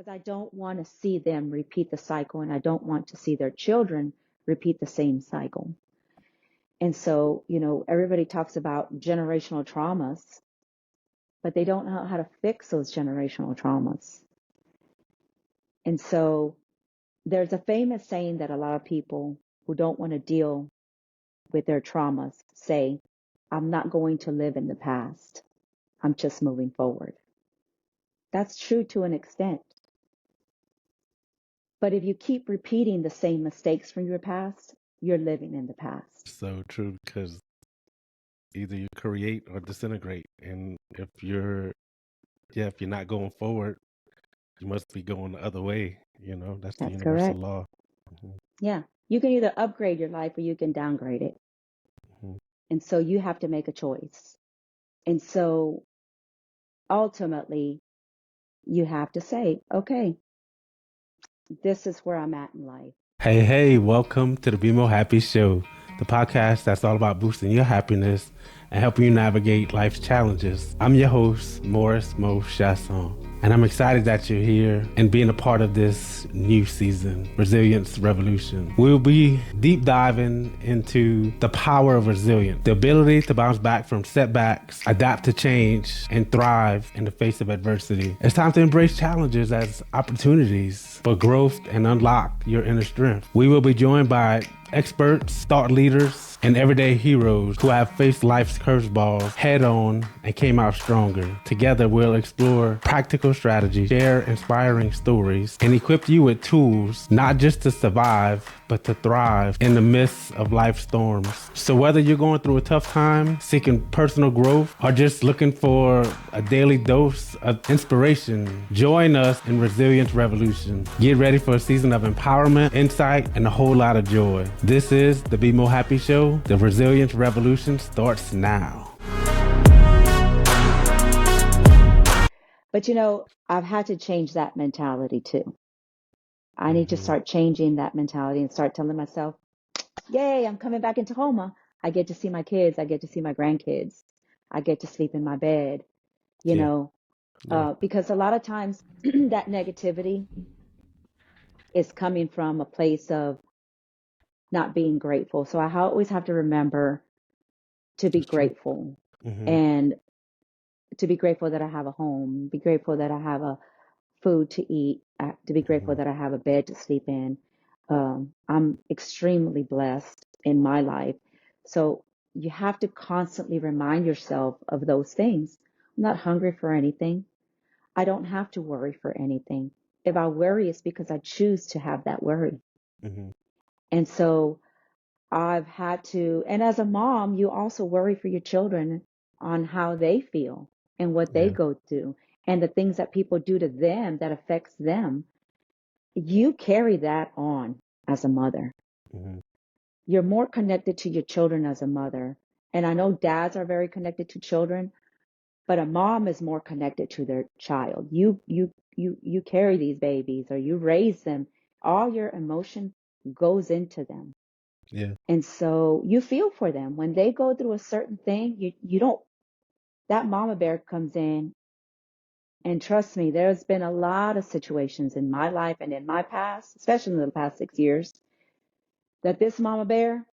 because I don't want to see them repeat the cycle, and I don't want to see their children repeat the same cycle. And so, everybody talks about generational traumas, but they don't know how to fix those generational traumas. And so there's a famous saying that a lot of people who don't want to deal with their traumas say, I'm not going to live in the past. I'm just moving forward. That's true to an extent. But if you keep repeating the same mistakes from your past, you're living in the past. So true, because either you create or disintegrate. And if you're not going forward, you must be going the other way. That's the That's universal correct. law. Mhm, Yeah. You can either upgrade your life or you can downgrade it. mhm. And so you have to make a choice. And so ultimately, you have to say, okay, this is where I'm at in life. Hey, welcome to the BeMoHappy Show, the podcast that's all about boosting your happiness and helping you navigate life's challenges. I'm your host, Morris Mo Chasson, and I'm excited that you're here and being a part of this new season, Resilience Revolution. We'll be deep diving into the power of resilience, the ability to bounce back from setbacks, adapt to change, and thrive in the face of adversity. It's time to embrace challenges as opportunities for growth and unlock your inner strength. We will be joined by experts, thought leaders, and everyday heroes who have faced life's curveballs head on and came out stronger. Together, we'll explore practical strategies, share inspiring stories, and equip you with tools not just to survive, but to thrive in the midst of life's storms. So whether you're going through a tough time, seeking personal growth, or just looking for a daily dose of inspiration, join us in Resilience Revolution. Get ready for a season of empowerment, insight, and a whole lot of joy. This is the BeMoHappy Show. The Resilience Revolution starts now. But I've had to change that mentality too. I need to start changing that mentality and start telling myself, yay, I'm coming back into Homa. I get to see my kids. I get to see my grandkids. I get to sleep in my bed, because a lot of times that negativity is coming from a place of not being grateful. So I always have to remember to be grateful and to be grateful that I have a home, be grateful that I have a food to eat, to be grateful that I have a bed to sleep in. I'm extremely blessed in my life. So you have to constantly remind yourself of those things. I'm not hungry for anything. I don't have to worry for anything. If I worry, it's because I choose to have that worry. And so I've had to, and as a mom, you also worry for your children on how they feel and what they go through and the things that people do to them that affects them. You carry that on as a mother. You're more connected to your children as a mother. And I know dads are very connected to children, but a mom is more connected to their child. You carry these babies or you raise them. All your emotion goes into them. Yeah. And so you feel for them when they go through a certain thing. You don't, that mama bear comes in, and trust me, there's been a lot of situations in my life and in my past, especially in the past 6 years, that this mama bear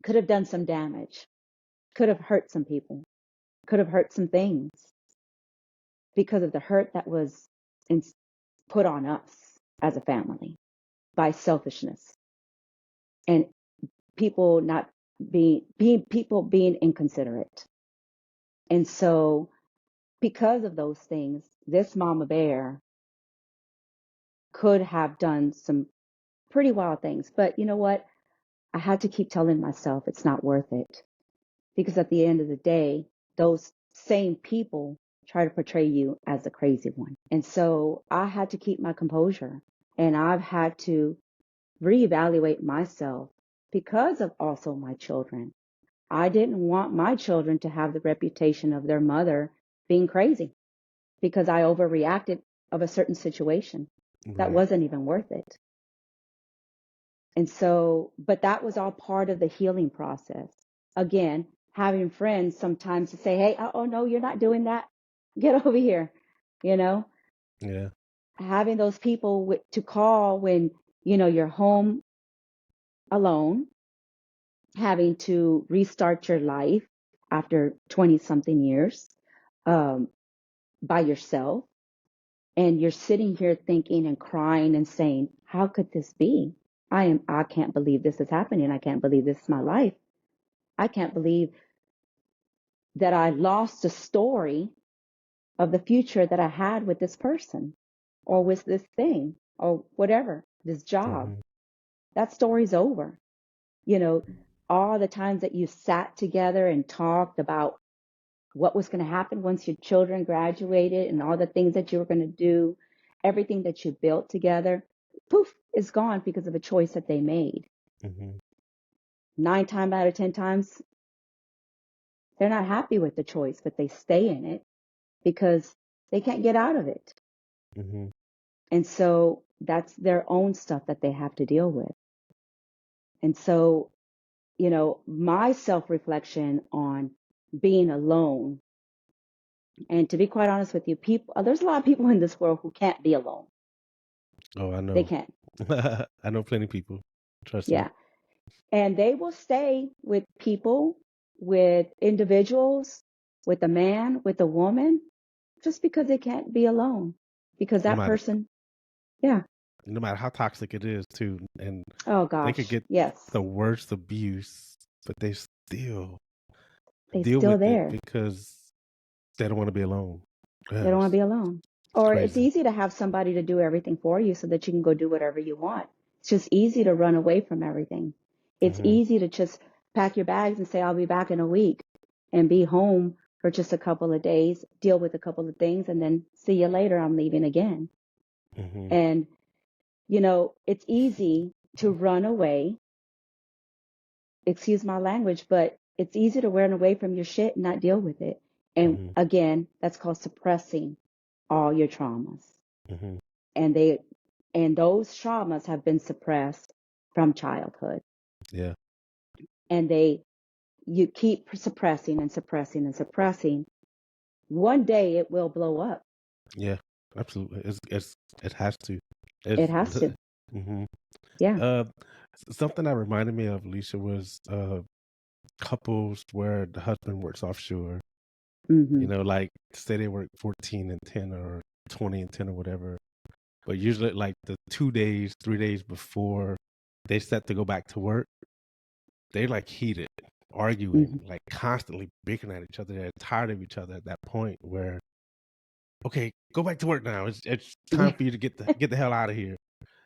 could have done some damage, could have hurt some people, could have hurt some things because of the hurt that was put on us as a family by selfishness and people not being inconsiderate. And so because of those things, this mama bear could have done some pretty wild things. But you know what? I had to keep telling myself it's not worth it. Because at the end of the day, those same people try to portray you as the crazy one. And so I had to keep my composure, and I've had to reevaluate myself because of also my children. I didn't want my children to have the reputation of their mother being crazy because I overreacted of a certain situation that wasn't even worth it. And so, but that was all part of the healing process. Again, having friends sometimes to say, hey, oh no, you're not doing that. Get over here, Yeah. having those people to call when, you're home alone, having to restart your life after 20 something years, um, by yourself. And you're sitting here thinking and crying and saying, how could this be? I can't believe this is happening. I can't believe this is my life. I can't believe that I lost the story of the future that I had with this person or with this thing or whatever, this job. Mm-hmm. That story's over. You know, all the times that you sat together and talked about what was going to happen once your children graduated and all the things that you were going to do, everything that you built together, poof, is gone because of a choice that they made. Mm-hmm. 9 times out of 10 times, they're not happy with the choice, but they stay in it because they can't get out of it. Mm-hmm. And so that's their own stuff that they have to deal with. And so, my self-reflection on being alone, and to be quite honest with you, there's a lot of people in this world who can't be alone. Oh, I They know. can't. I know plenty of people. Trust me. Yeah. And they will stay with people, with individuals, with a man, with a woman, just because they can't be alone. Because No that matter person, yeah. no matter how toxic it is too, and Oh they could gosh. get Yes. the worst abuse, but they still They deal still with it there. because they don't want to be alone. They don't want to Yes, be alone. it's Or it's crazy. easy to have somebody to do everything for you so that you can go do whatever you want. It's just easy to run away from everything. It's Mm-hmm. easy to just pack your bags and say, I'll be back in a week and be home for just a couple of days, deal with a couple of things, and then see you later. I'm leaving again. Mm-hmm. And, it's easy to run away. Excuse my language, but it's easy to run away from your shit and not deal with it. And Mm-hmm. again, that's called suppressing all your traumas. Mm-hmm. And those traumas have been suppressed from childhood. Yeah. And you keep suppressing and suppressing and suppressing. One day it will blow up. Yeah. Absolutely. It has to. It It's has to. mm-hmm. Yeah. uh Something that reminded me of Alicia was couples where the husband works offshore. Hmm. Like say they work 14 and 10 or 20 and 10 or whatever. But usually like the 2 days, 3 days before they set to go back to work, they like heated, arguing, Hmm. like constantly bickering at each other. They're tired of each other at that point where, okay, go back to work now. It's time Yeah. for you to get the hell out of here.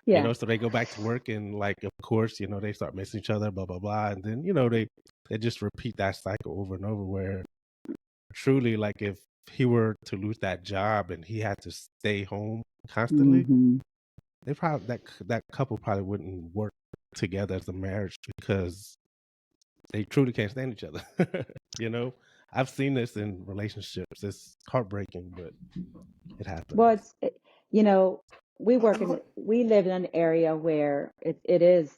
Yeah. So they go back to work and like of course, they start missing each other, blah blah blah. And then, they just repeat that cycle over and over where truly like if he were to lose that job and he had to stay home constantly, Hmm. they probably that couple probably wouldn't work together as a marriage because they truly can't stand each other. you know, I've seen this in relationships. It's heartbreaking, but it happens. Well, we live in an area where it is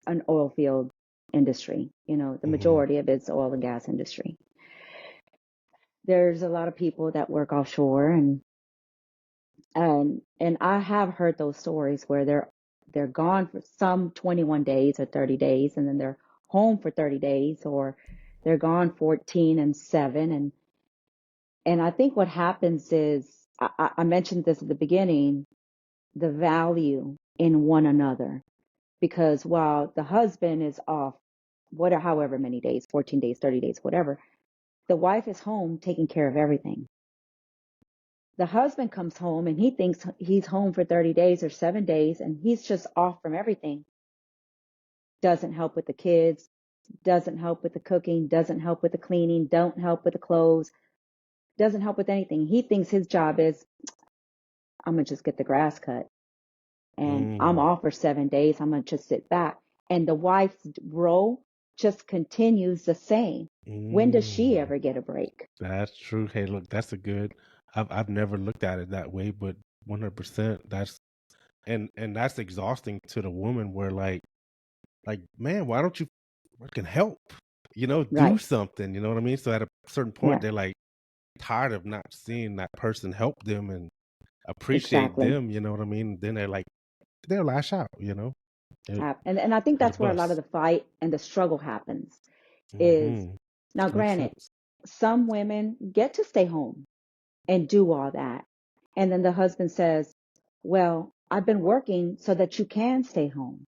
an oil field industry. The Mm-hmm. majority of it's oil and gas industry. There's a lot of people that work offshore, and I have heard those stories where they're gone for some 21 days or 30 days, and then they're home for 30 days, or they're gone 14 and 7. And I think what happens is, I mentioned this at the beginning, the value in one another. Because while the husband is off, however many days, 14 days, 30 days, whatever, the wife is home taking care of everything. The husband comes home and he thinks he's home for 30 days or 7 days and he's just off from everything. Doesn't help with the kids, doesn't help with the cooking, doesn't help with the cleaning, don't help with the clothes, doesn't help with anything. He thinks his job is, I'm going to just get the grass cut and I'm Mm, off for 7 days. I'm going to just sit back. And the wife's role just continues the same. When does she mm. ever get a break? That's true. Hey, look, that's a good. I've never looked at it that way, but 100%. And that's exhausting to the woman. Where like man, why don't you fucking help? Do Right. something. You know what I mean? So at a certain point, Yeah. they're like tired of not seeing that person help them, and appreciate Exactly. them, you know what I mean? Then they'll lash out, It, And I think or the that's where a lot of bus. the fight and the struggle happens is Mm-hmm. now Makes granted, sense. some women get to stay home and do all that. And then the husband says, well, I've been working so that you can stay home.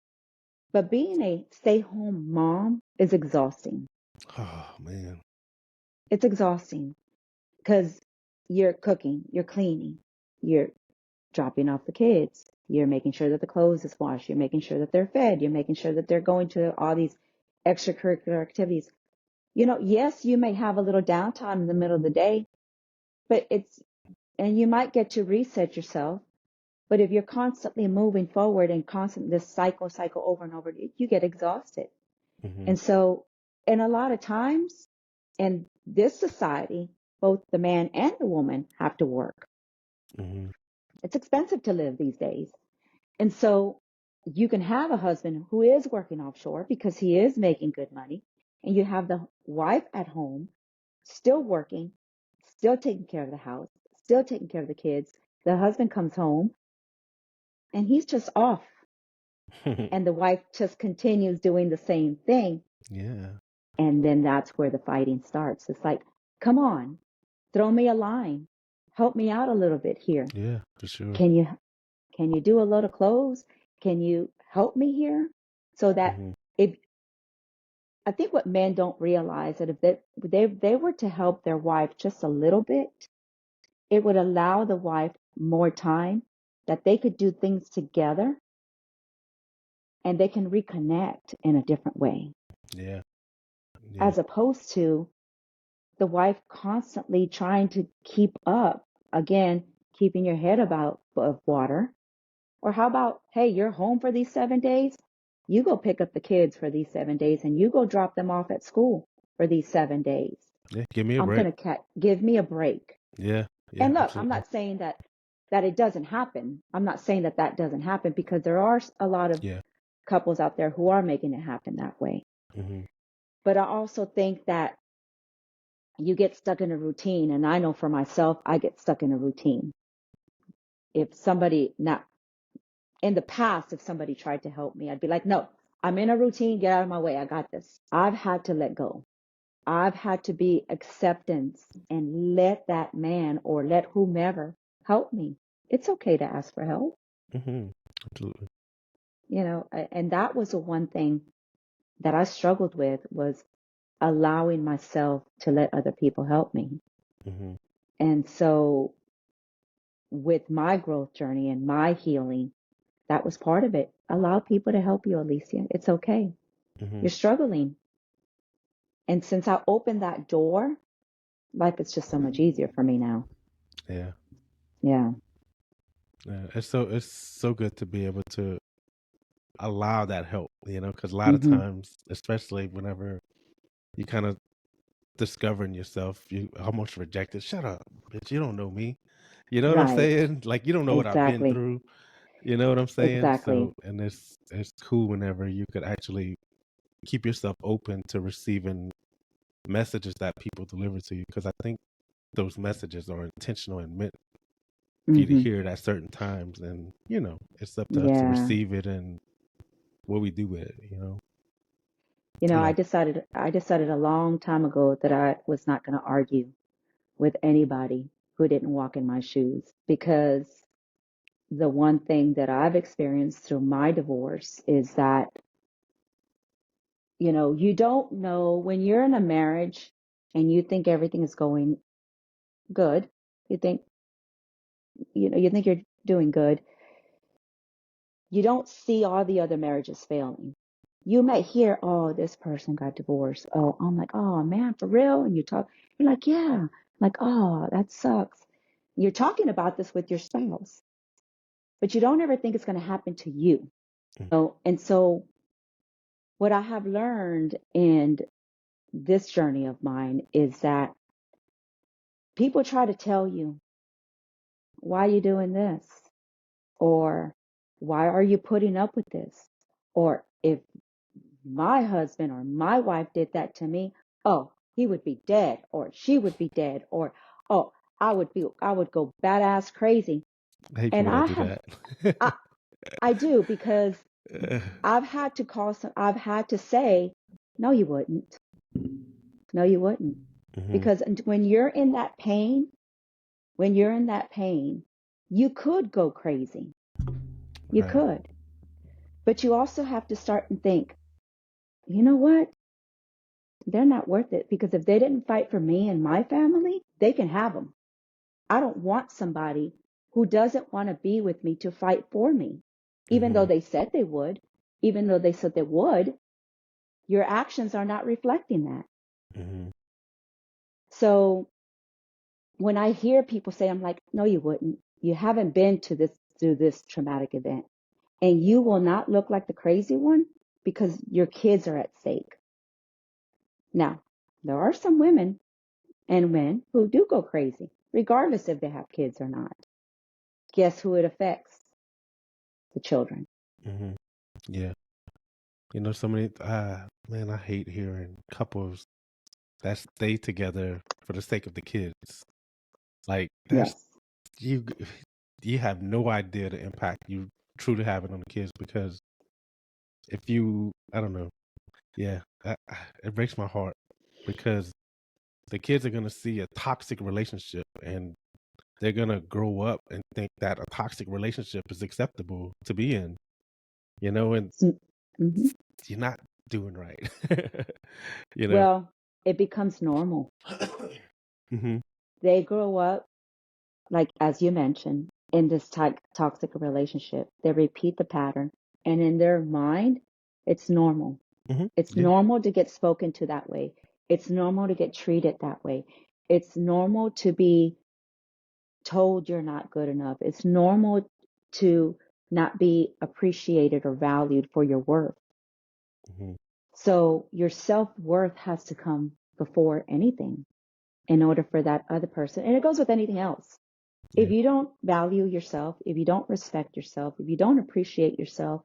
But being a stay home mom is exhausting. Oh man. It's exhausting because you're cooking, you're cleaning, you're dropping off the kids, you're making sure that the clothes is washed, you're making sure that they're fed, you're making sure that they're going to all these extracurricular activities. Yes, you may have a little downtime in the middle of the day, but and you might get to reset yourself. But if you're constantly moving forward and constantly this cycle over and over, you get exhausted. Mm-hmm. And so, and a lot of times in this society, both the man and the woman have to work. Mm-hmm. It's expensive to live these days. And so you can have a husband who is working offshore because he is making good money. And you have the wife at home, still working, still taking care of the house, still taking care of the kids. The husband comes home and he's just off. And the wife just continues doing the same thing. Yeah. And then that's where the fighting starts. It's like, come on, throw me a line. Help me out a little bit here. Yeah, for sure. Can you do a load of clothes? Can you help me here? So that Mm-hmm. if I think what men don't realize that if they were to help their wife just a little bit, it would allow the wife more time that they could do things together and they can reconnect in a different way. Yeah. Yeah. As opposed to the wife constantly trying to keep up, again, keeping your head above water. Or how about, hey, you're home for these 7 days? You go pick up the kids for these 7 days and you go drop them off at school for these 7 days. Yeah. Give me a I'm break. going to give me a break. Yeah. Yeah. And look, I'm Absolutely. not saying that it doesn't happen. I'm not saying that doesn't happen because there are a lot of Yeah. couples out there who are making it happen that way. Mm-hmm. But I also think that you get stuck in a routine. And I know for myself, I get stuck in a routine. If somebody, not in the past, if somebody tried to help me, I'd be like, no, I'm in a routine. Get out of my way. I got this. I've had to let go. I've had to be acceptance and let that man or let whomever help me. It's okay to ask for help, Mm-hmm. Absolutely. and that was the one thing that I struggled with was allowing myself to let other people help me. Mm-hmm. And so with my growth journey and my healing, that was part of it. Allow people to help you, Alicia. It's okay. Mm-hmm. You're struggling. And since I opened that door, life is just so much easier for me now. Yeah. Yeah. Yeah. It's so good to be able to allow that help, because a lot of Hmm. times, especially whenever you kind of discovering yourself, you almost reject it. Shut up, bitch. You don't know me. You know what I'm Right. saying? Like, you don't know what I've been Exactly. through. You know what I'm saying? Exactly. So, and it's cool whenever you could actually keep yourself open to receiving messages that people deliver to you, because I think those messages are intentional and meant for you to Hmm. hear it at certain times, and it's up to us to Yeah. receive it and what we do with it. I Yeah. decided a long time ago that I was not going to argue with anybody who didn't walk in my shoes because the one thing that I've experienced through my divorce is that, you don't know when you're in a marriage and you think everything is going good. You think, you think you're doing good. You don't see all the other marriages failing. You may hear, oh, this person got divorced. Oh, I'm like, oh man, for real? And you're like, yeah. Like, oh, that sucks. You're talking about this with your spouse, but you don't ever think it's going to happen to you. And so what I have learned in this journey of mine is that people try to tell you, why are you doing this? Or why are you putting up with this? Or if my husband or my wife did that to me, oh, he would be dead or she would be dead or, oh, I would go badass crazy. I hate And people that I do have, that. I, I do because I've had to say, no, you wouldn't. No, you wouldn't. Hmm. Because when you're in that pain, when you're in that pain, you could go crazy. You Right. could. But you also have to start and think, you know what? They're not worth it because if they didn't fight for me and my family, they can have them. I don't want somebody who doesn't want to be with me to fight for me, even though Hmm. they said they would, even though they said they would. Your actions are not reflecting that. Hmm. So when I hear people say, I'm like, no, you wouldn't. You haven't been through this traumatic event, and you will not look like the crazy one because your kids are at stake. Now, there are some women and men who do go crazy, regardless if they have kids or not. Guess who it affects? The children. Hmm. Yeah. You know, so many, man, I hate hearing couples that stay together for the sake of the kids. Like, that's, Yes. you, you have no idea the impact you truly having on the kids because if you, I don't know, yeah, it breaks my heart because the kids are going to see a toxic relationship and they're going to grow up and think that a toxic relationship is acceptable to be in, you know, and Mm-hmm. you're not doing right, you know. Well, it becomes normal. Hmm. They grow up, like as you mentioned, in this toxic relationship. They repeat the pattern, and in their mind, it's normal. Hmm. It's Yeah. normal to get spoken to that way. It's normal to get treated that way. It's normal to be told you're not good enough. It's normal to not be appreciated or valued for your worth. Hmm. So your self-worth has to come before anything in order for that other person. And it goes with anything else. If Yeah. you don't value yourself, if you don't respect yourself, if you don't appreciate yourself,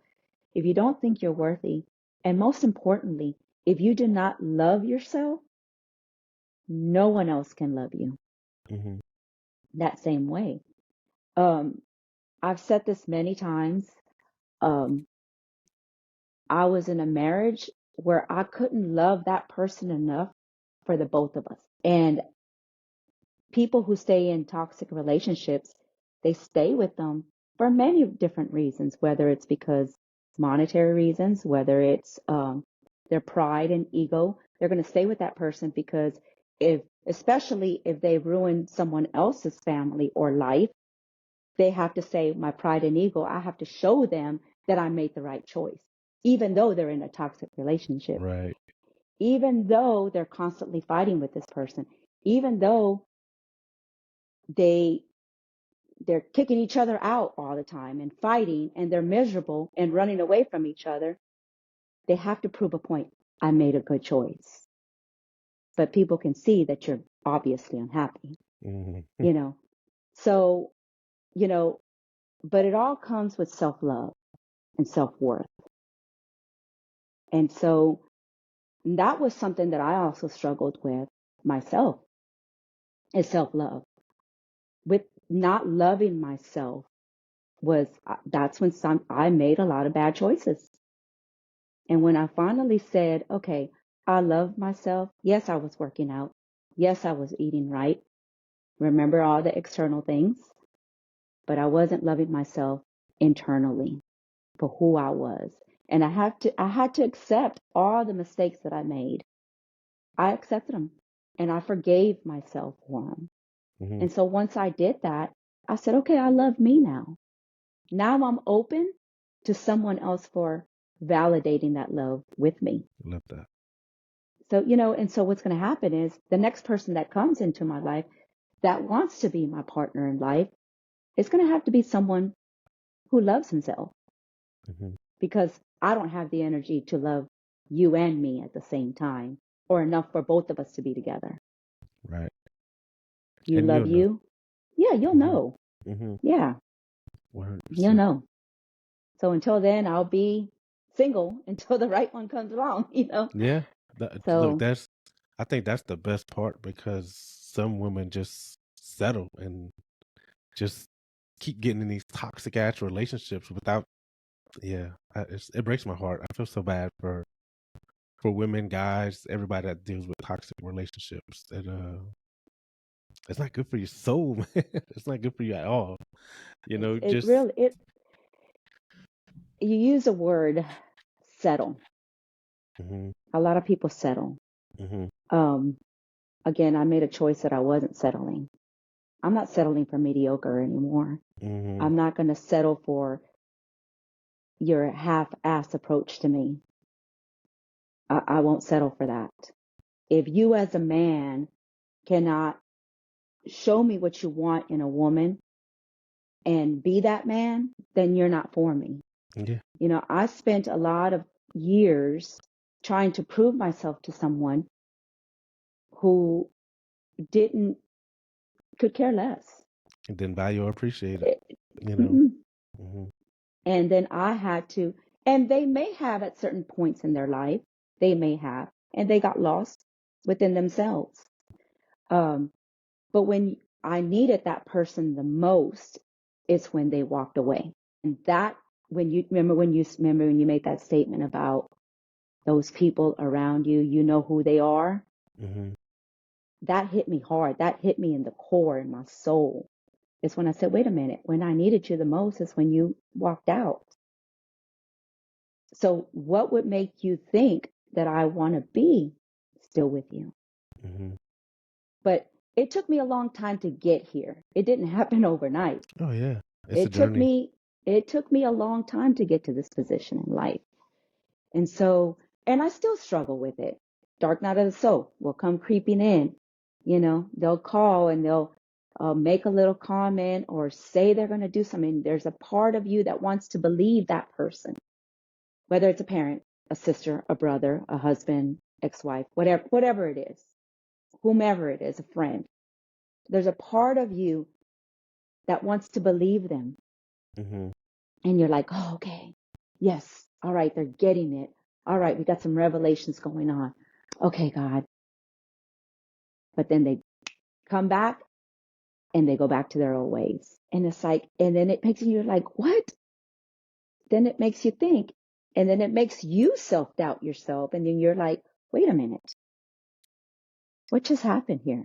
if you don't think you're worthy, and most importantly, if you do not love yourself, no one else can love you Hmm. that same way. Um, I've said this many times. Um, I was in a marriage where I couldn't love that person enough for the both of us. And people who stay in toxic relationships, they stay with them for many different reasons, whether it's because monetary reasons, whether it's their pride and ego. They're going to stay with that person because especially if they ruin someone else's family or life, they have to say, my pride and ego, I have to show them that I made the right choice, even though they're in a toxic relationship, Right. even though they're constantly fighting with this person, even though they they're kicking each other out all the time and fighting and they're miserable and running away from each other. They have to prove a point. I made a good choice. But people can see that you're obviously unhappy, Hmm. you know. So, you know, but it all comes with self-love and self-worth. And so that was something that I also struggled with myself, is self-love. With not loving myself was that's when I made a lot of bad choices. And when I finally said, okay, I love myself. Yes, I was working out. Yes, I was eating right. Remember all the external things, but I wasn't loving myself internally for who I was. And I had to accept all the mistakes that I made. I accepted them and I forgave myself for them. Hmm. And so once I did that, I said, okay, I love me now. Now I'm open to someone else for validating that love with me. Love that. So, and so what's going to happen is the next person that comes into my life that wants to be my partner in life is going to have to be someone who loves himself Hmm. because I don't have the energy to love you and me at the same time or enough for both of us to be together. Right. You And love you'll know. you? Yeah, you'll Hmm. know. Hmm. Yeah, you'll 100%. know. So until then, I'll be single until the right one comes along, Yeah. Look, So, I think that's the best part because some women just settle and just keep getting in these toxic ass relationships without. Yeah, it breaks my heart. I feel so bad for women, guys, everybody that deals with toxic relationships. It's not good for your soul, man. It's not good for you at all. It Just. really it you use a word settle. Hmm. A lot of people settle. Hmm. Um, Again, I made a choice that I wasn't settling. I'm not settling for mediocre anymore. Hmm. I'm not going to settle for your half-ass approach to me. I won't settle for that. If you as a man cannot show me what you want in a woman and be that man, then you're not for me. Yeah. I spent a lot of years trying to prove myself to someone who didn't could care less. And then value or appreciate it. It- You know. mm-mm. Hmm. And then I had to, and they may have at certain points in their life, they may have, and they got lost within themselves. Um, but when I needed that person the most, is when they walked away. And that, remember when you made that statement about those people around you, you know who they are. Hmm. That hit me hard. That hit me in the core, in my soul. It's when I said, wait a minute, when I needed you the most is when you walked out. So what would make you think that I want to be still with you? Hmm. But it took me a long time to get here. It didn't happen overnight. Oh yeah, it's a It took journey. me it took me a long time to get to this position in life. And so, and I still struggle with it. Dark night of the soul will come creeping in. They'll call and they'll make a little comment or say they're going to do something. There's a part of you that wants to believe that person, whether it's a parent, a sister, a brother, a husband, ex-wife, whatever it is, whomever it is, a friend. There's a part of you that wants to believe them. Hmm. And you're like, oh, okay, yes, all right, they're getting it. All right, we got some revelations going on. Okay, God. But then they come back and they go back to their old ways. And it's like, and then it makes you like, what? Then it makes you think. And then it makes you self-doubt yourself. And then you're like, wait a minute, what just happened here?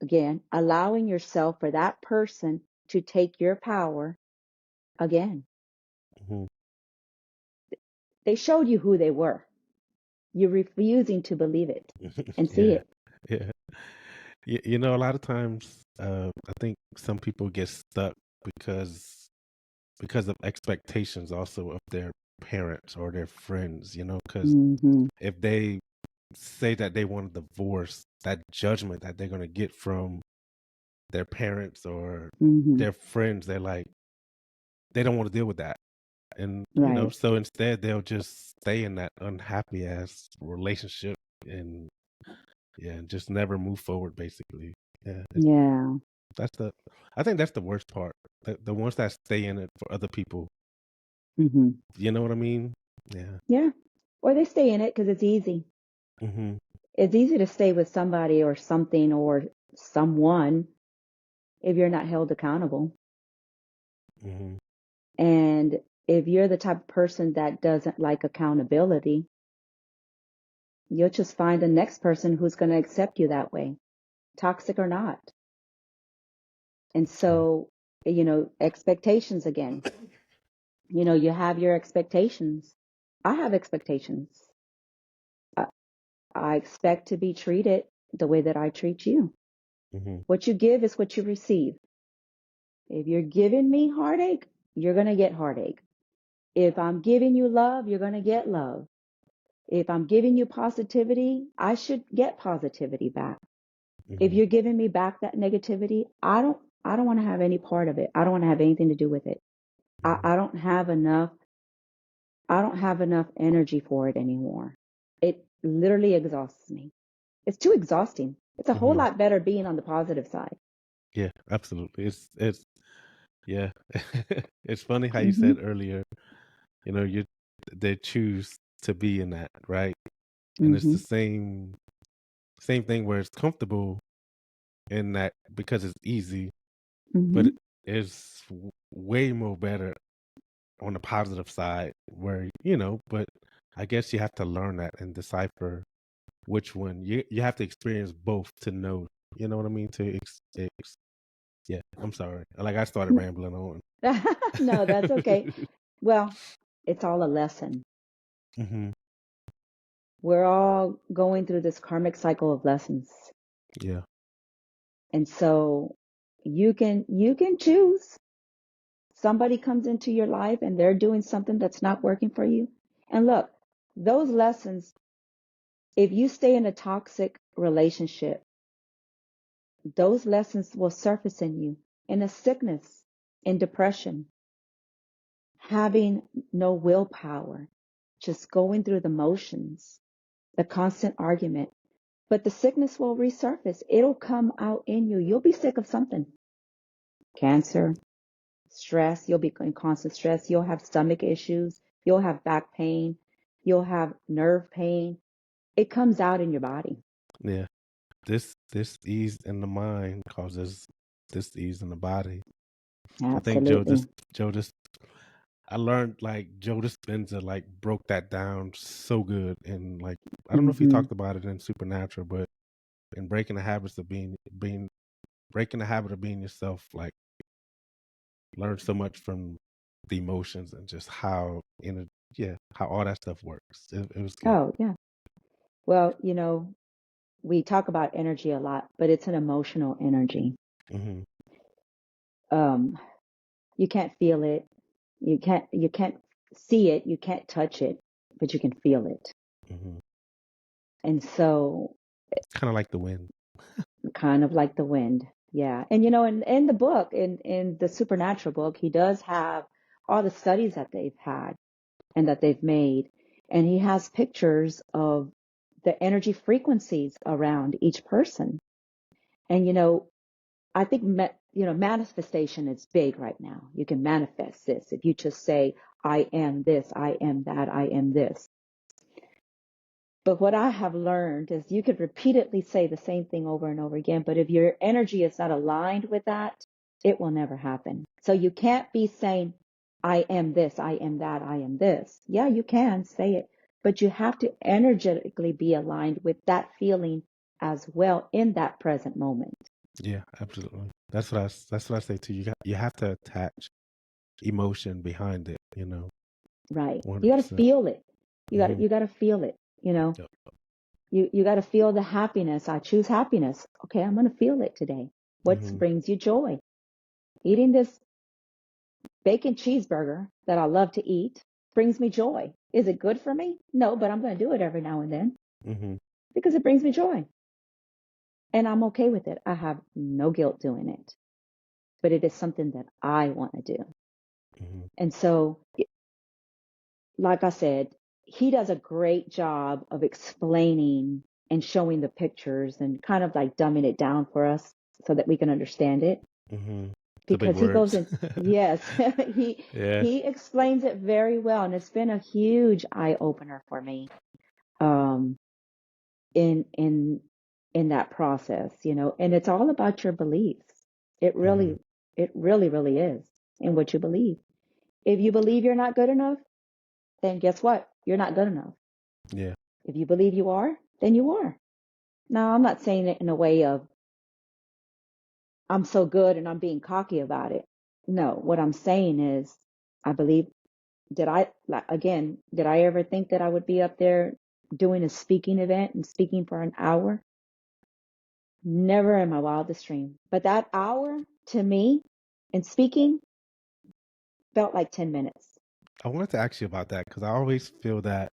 Again, allowing yourself for that person to take your power again. Hmm. They showed you who they were. You're refusing to believe it and see Yeah, it. yeah. A lot of times, I think some people get stuck because of expectations also of their parents or their friends. Because Mm-hmm. if they say that they want a divorce, that judgment that they're gonna get from their parents or Mm-hmm. their friends, they're like, they don't want to deal with that. And, Right. so instead they'll just stay in that unhappy ass relationship and yeah, and just never move forward basically. Yeah. Yeah. That's I think that's the worst part. The ones that stay in it for other people. Mm-hmm. You know what I mean? Yeah. Yeah. Or they stay in it because it's easy. Hmm. It's easy to stay with somebody or something or someone if you're not held accountable. Hmm. And if you're the type of person that doesn't like accountability, you'll just find the next person who's going to accept you that way, toxic or not. And Yeah. so, expectations again. You have your expectations. I have expectations. I, I expect to be treated the way that I treat you. Hmm. What you give is what you receive. If you're giving me heartache, you're going to get heartache. If I'm giving you love, you're going to get love. If I'm giving you positivity, I should get positivity back. If Hmm. you're giving me back that negativity, I don't want to have any part of it. I don't want to have anything to do with it. I, Hmm. I don't have enough I don't have enough energy for it anymore. It literally exhausts me. It's too exhausting. It's a whole Hmm. lot better being on the positive side. Yeah, absolutely. It's yeah. It's funny how you Mhm. said earlier, you they choose to be in that, right? And it's the Mhm. same thing where it's comfortable in that because it's easy. but Hmm. it's way more better on the positive side where, but I guess you have to learn that and decipher which one. You have to experience both to know, you know what I mean? Yeah, I'm sorry. Like I started rambling on. No, that's okay. Well, it's all a lesson. Hmm. We're all going through this karmic cycle of lessons. Yeah. And so you can choose. Somebody comes into your life and they're doing something that's not working for you. And look, those lessons, if you stay in a toxic relationship, those lessons will surface in you in a sickness, in depression, having no willpower, just going through the motions, the constant argument. But the sickness will resurface. It'll come out in you. You'll be sick of something. Cancer, stress. You'll be in constant stress. You'll have stomach issues. You'll have back pain. You'll have nerve pain. It comes out in your body. Yeah. This ease in the mind causes this ease in the body. I think Absolutely. Joe just I learned like Joe Dispenza like broke that down so good, and like I don't know if he Hmm. talked about it in Supernatural, but in breaking the habits of being breaking the habit of being yourself, like learn so much from the emotions and just how how all that stuff works. It was good. Oh, yeah. Well, we talk about energy a lot, but it's an emotional energy. Hmm. Um, you can't feel it. You can't see it. You can't touch it, but you can feel it. Hmm. And so Kind of like the wind. kind of like the wind. Yeah. And in the book, in the supernatural book, he does have all the studies that they've had and that they've made. And he has pictures of the energy frequencies around each person. And I think manifestation is big right now. You can manifest this if you just say, I am this, I am that, I am this. But what I have learned is you could repeatedly say the same thing over and over again, but if your energy is not aligned with that, it will never happen. So you can't be saying, I am this, I am that, I am this. Yeah, you can say it, but you have to energetically be aligned with that feeling as well in that present moment. Yeah, absolutely. That's what I say too. You have to attach emotion behind it. Right. You got to 100%. feel it. You got Hmm. you got to feel it, you know. Yep. You got to feel the happiness. I choose happiness. Okay, I'm going to feel it today. What Hmm. brings you joy? Eating this bacon cheeseburger that I love to eat brings me joy. Is it good for me? No, but I'm going to do it every now and then Hmm. because it brings me joy. And I'm okay with it. I have no guilt doing it, but it is something that I want to do. Hmm. And so, like I said, he does a great job of explaining and showing the pictures and kind of like dumbing it down for us so that we can understand it. Hmm. The big Because he goes words. in, yes, he Yeah. he explains it very well, and it's been a huge eye opener for me um, in in in that process, and it's all about your beliefs. It Hmm. really, it really, really is in what you believe. If you believe you're not good enough, then guess what? You're not good enough. Yeah. If you believe you are, then you are. Now, I'm not saying it in a way of I'm so good and I'm being cocky about it. No, what I'm saying is I believe did I ever think that I would be up there doing a speaking event and speaking for an hour? Never in my wildest dream. But that hour to me in speaking felt like 10 minutes. I wanted to ask you about that because I always feel that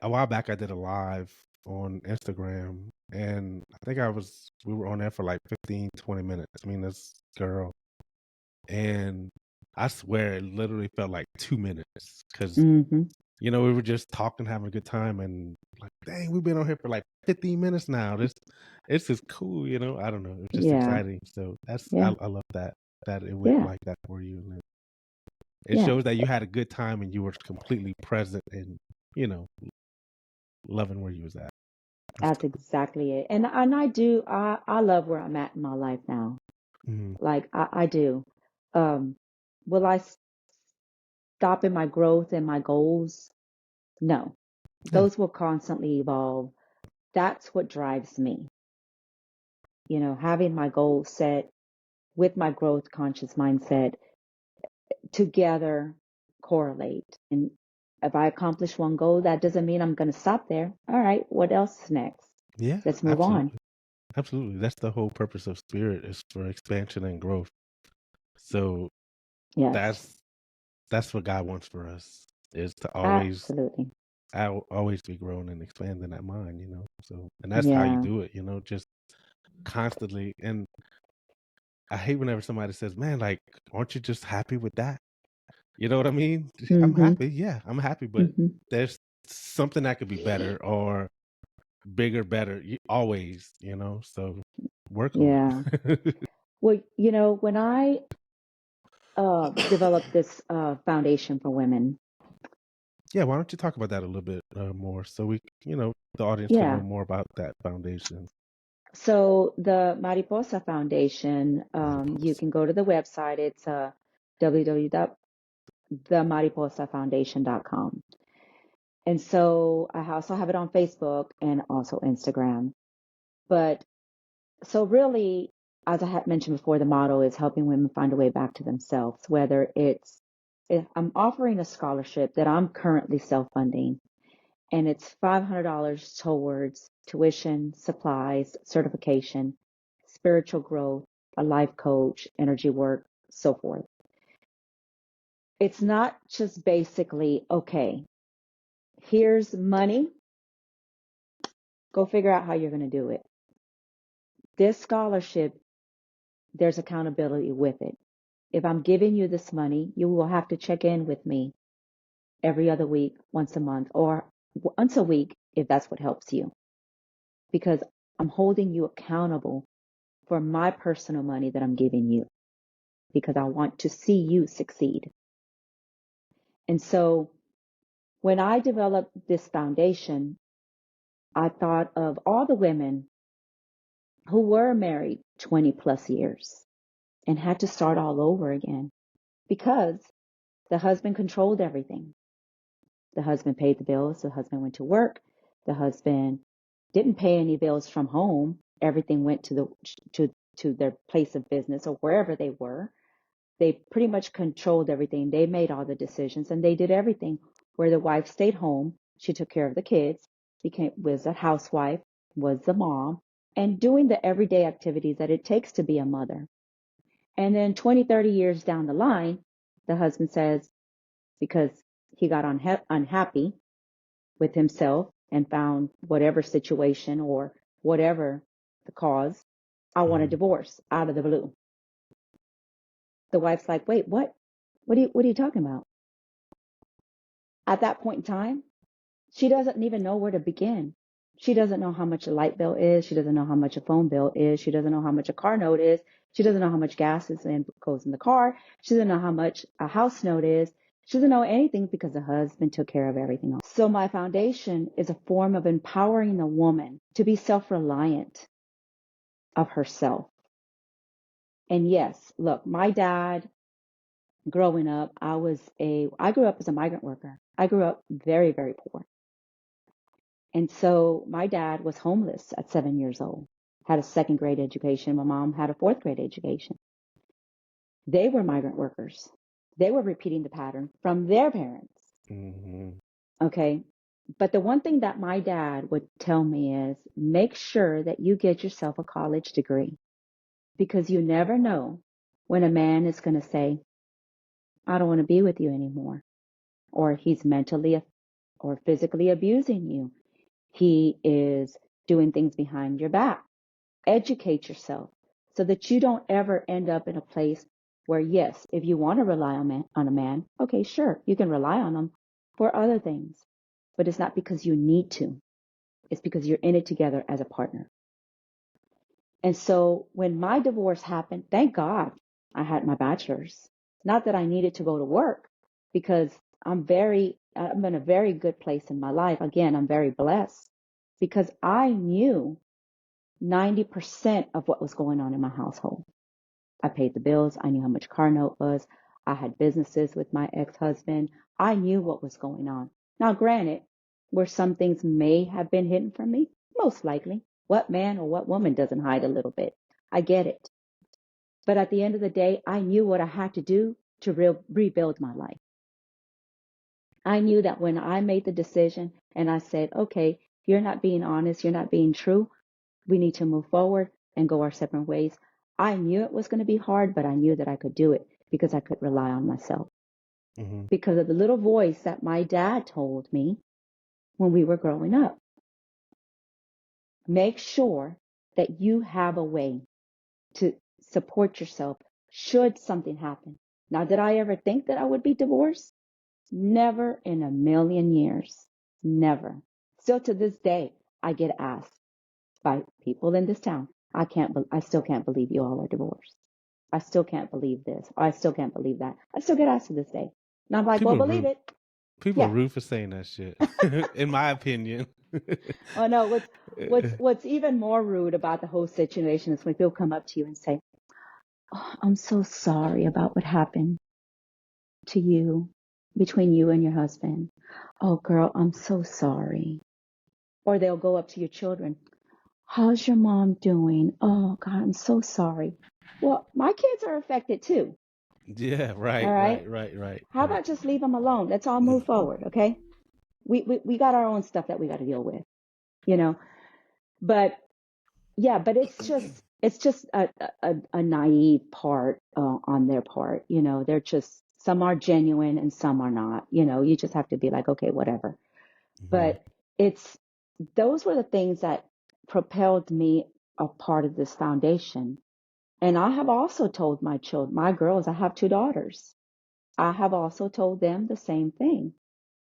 a while back I did a live on Instagram, and I think we were on there for like 15, 20 minutes. I mean, this girl, and I swear it literally felt like 2 minutes because Hmm. we were just talking, having a good time, and like, dang, we've been on here for like 15 minutes now. This is cool. I don't know. It's just Yeah, exciting. So yeah, I love that it went yeah, like that for you. And it yeah. shows that you had a good time and you were completely present and you know loving where you was at. That's exactly it. And I love where I'm at in my life now. Mm-hmm. Like I do. Um, will I stop in my growth and my goals? No. Yeah. Those will constantly evolve. That's what drives me. Having my goals set with my growth conscious mindset together correlate. And if I accomplish one goal, that doesn't mean I'm going to stop there. All right, what else is next? Yeah, Let's move on. absolutely. Absolutely. That's the whole purpose of spirit, is for expansion and growth. So Yes, that's what God wants for us, is to absolutely. always be growing and expanding that mind, So, and that's how you Yeah. do it, just constantly. And I hate whenever somebody says, "Man, like, aren't you just happy with that?" You know what I mean? I'm Mm-hmm. happy. Yeah, I'm happy, but Mm-hmm. there's something that could be better or bigger, better. Always, So work on Yeah. it. Well, when I developed this foundation for women, Yeah, why don't you talk about that a little bit more, so the audience can know yeah. more about that foundation. So the Mariposa Foundation, you Mariposa. can go to the website. It's www.themariposafoundation.com. And so I also have it on Facebook and also Instagram. But so really, as I had mentioned before, the motto is helping women find a way back to themselves, whether if I'm offering a scholarship that I'm currently self-funding, and it's $500 towards tuition, supplies, certification, spiritual growth, a life coach, energy work, so forth. It's not just basically, okay, here's money, go figure out how you're going to do it. This scholarship, there's accountability with it. If I'm giving you this money, you will have to check in with me every other week, once a month, or once a week if that's what helps you, because I'm holding you accountable for my personal money that I'm giving you, because I want to see you succeed. And so when I developed this foundation, I thought of all the women who were married 20 plus years and had to start all over again because the husband controlled everything. The husband paid the bills. The husband went to work. The husband didn't pay any bills from home. Everything went to their place of business or wherever they were. They pretty much controlled everything. They made all the decisions and they did everything. Where the wife stayed home, she took care of the kids, was a housewife, was the mom, and doing the everyday activities that it takes to be a mother. And then 20, 30 years down the line, the husband says, because he got unhappy with himself and found whatever situation or whatever the cause, I want a divorce out of the blue. The wife's like, wait, what? What are you talking about? At that point in time, she doesn't even know where to begin. She doesn't know how much a light bill is. She doesn't know how much a phone bill is. She doesn't know how much a car note is. She doesn't know how much gas goes in the car. She doesn't know how much a house note is. She doesn't know anything because the husband took care of everything else. So my foundation is a form of empowering the woman to be self-reliant of herself. And yes, look, my dad, growing up, I grew up as a migrant worker. I grew up very, very poor. And so my dad was homeless at 7 years old, had a second grade education. My mom had a fourth grade education. They were migrant workers. They were repeating the pattern from their parents. Mm-hmm. Okay. But the one thing that my dad would tell me is make sure that you get yourself a college degree, because you never know when a man is going to say, I don't want to be with you anymore, or he's mentally or physically abusing you. He is doing things behind your back. Educate yourself so that you don't ever end up in a place where, yes, if you want to rely on a man, okay, sure, you can rely on him for other things, but it's not because you need to. It's because you're in it together as a partner. And so when my divorce happened, thank God I had my bachelor's. Not that I needed to go to work, because I'm in a very good place in my life. Again, I'm very blessed. because I knew 90% of what was going on in my household. I paid the bills. I knew how much car note was. I had businesses with my ex-husband. I knew what was going on. Now, granted, where some things may have been hidden from me, most likely. What man or what woman doesn't hide a little bit? I get it. But at the end of the day, I knew what I had to do to rebuild my life. I knew that when I made the decision and I said, okay, you're not being honest, you're not being true, we need to move forward and go our separate ways. I knew it was going to be hard, but I knew that I could do it because I could rely on myself. Mm-hmm. Because of the little voice that my dad told me when we were growing up. Make sure that you have a way to support yourself should something happen. Now, did I ever think that I would be divorced? Never in a million years. Never. Still to this day, I get asked by people in this town, I still can't believe you all are divorced. I still can't believe this. Or I still can't believe that. I still get asked to this day. And I'm like, well, People are believe rude. it. People are Yeah. rude for saying that shit, in my opinion. Oh no, what's even more rude about the whole situation is when people come up to you and say, oh, I'm so sorry about what happened to you between you and your husband. Oh girl, I'm so sorry. Or they'll go up to your children. How's your mom doing? Oh God, I'm so sorry. Well, my kids are affected too. Yeah, All right, right. right, right, right, How right. about just leave them alone? Let's all move forward. Okay. We got our own stuff that we got to deal with, you know, but yeah, but it's just a naive part on their part. You know, they're just, some are genuine and some are not. You know, you just have to be like, okay, whatever. Mm-hmm. But it's those were the things that propelled me a part of this foundation. And I have also told my children, my girls, I have two daughters. I have also told them the same thing.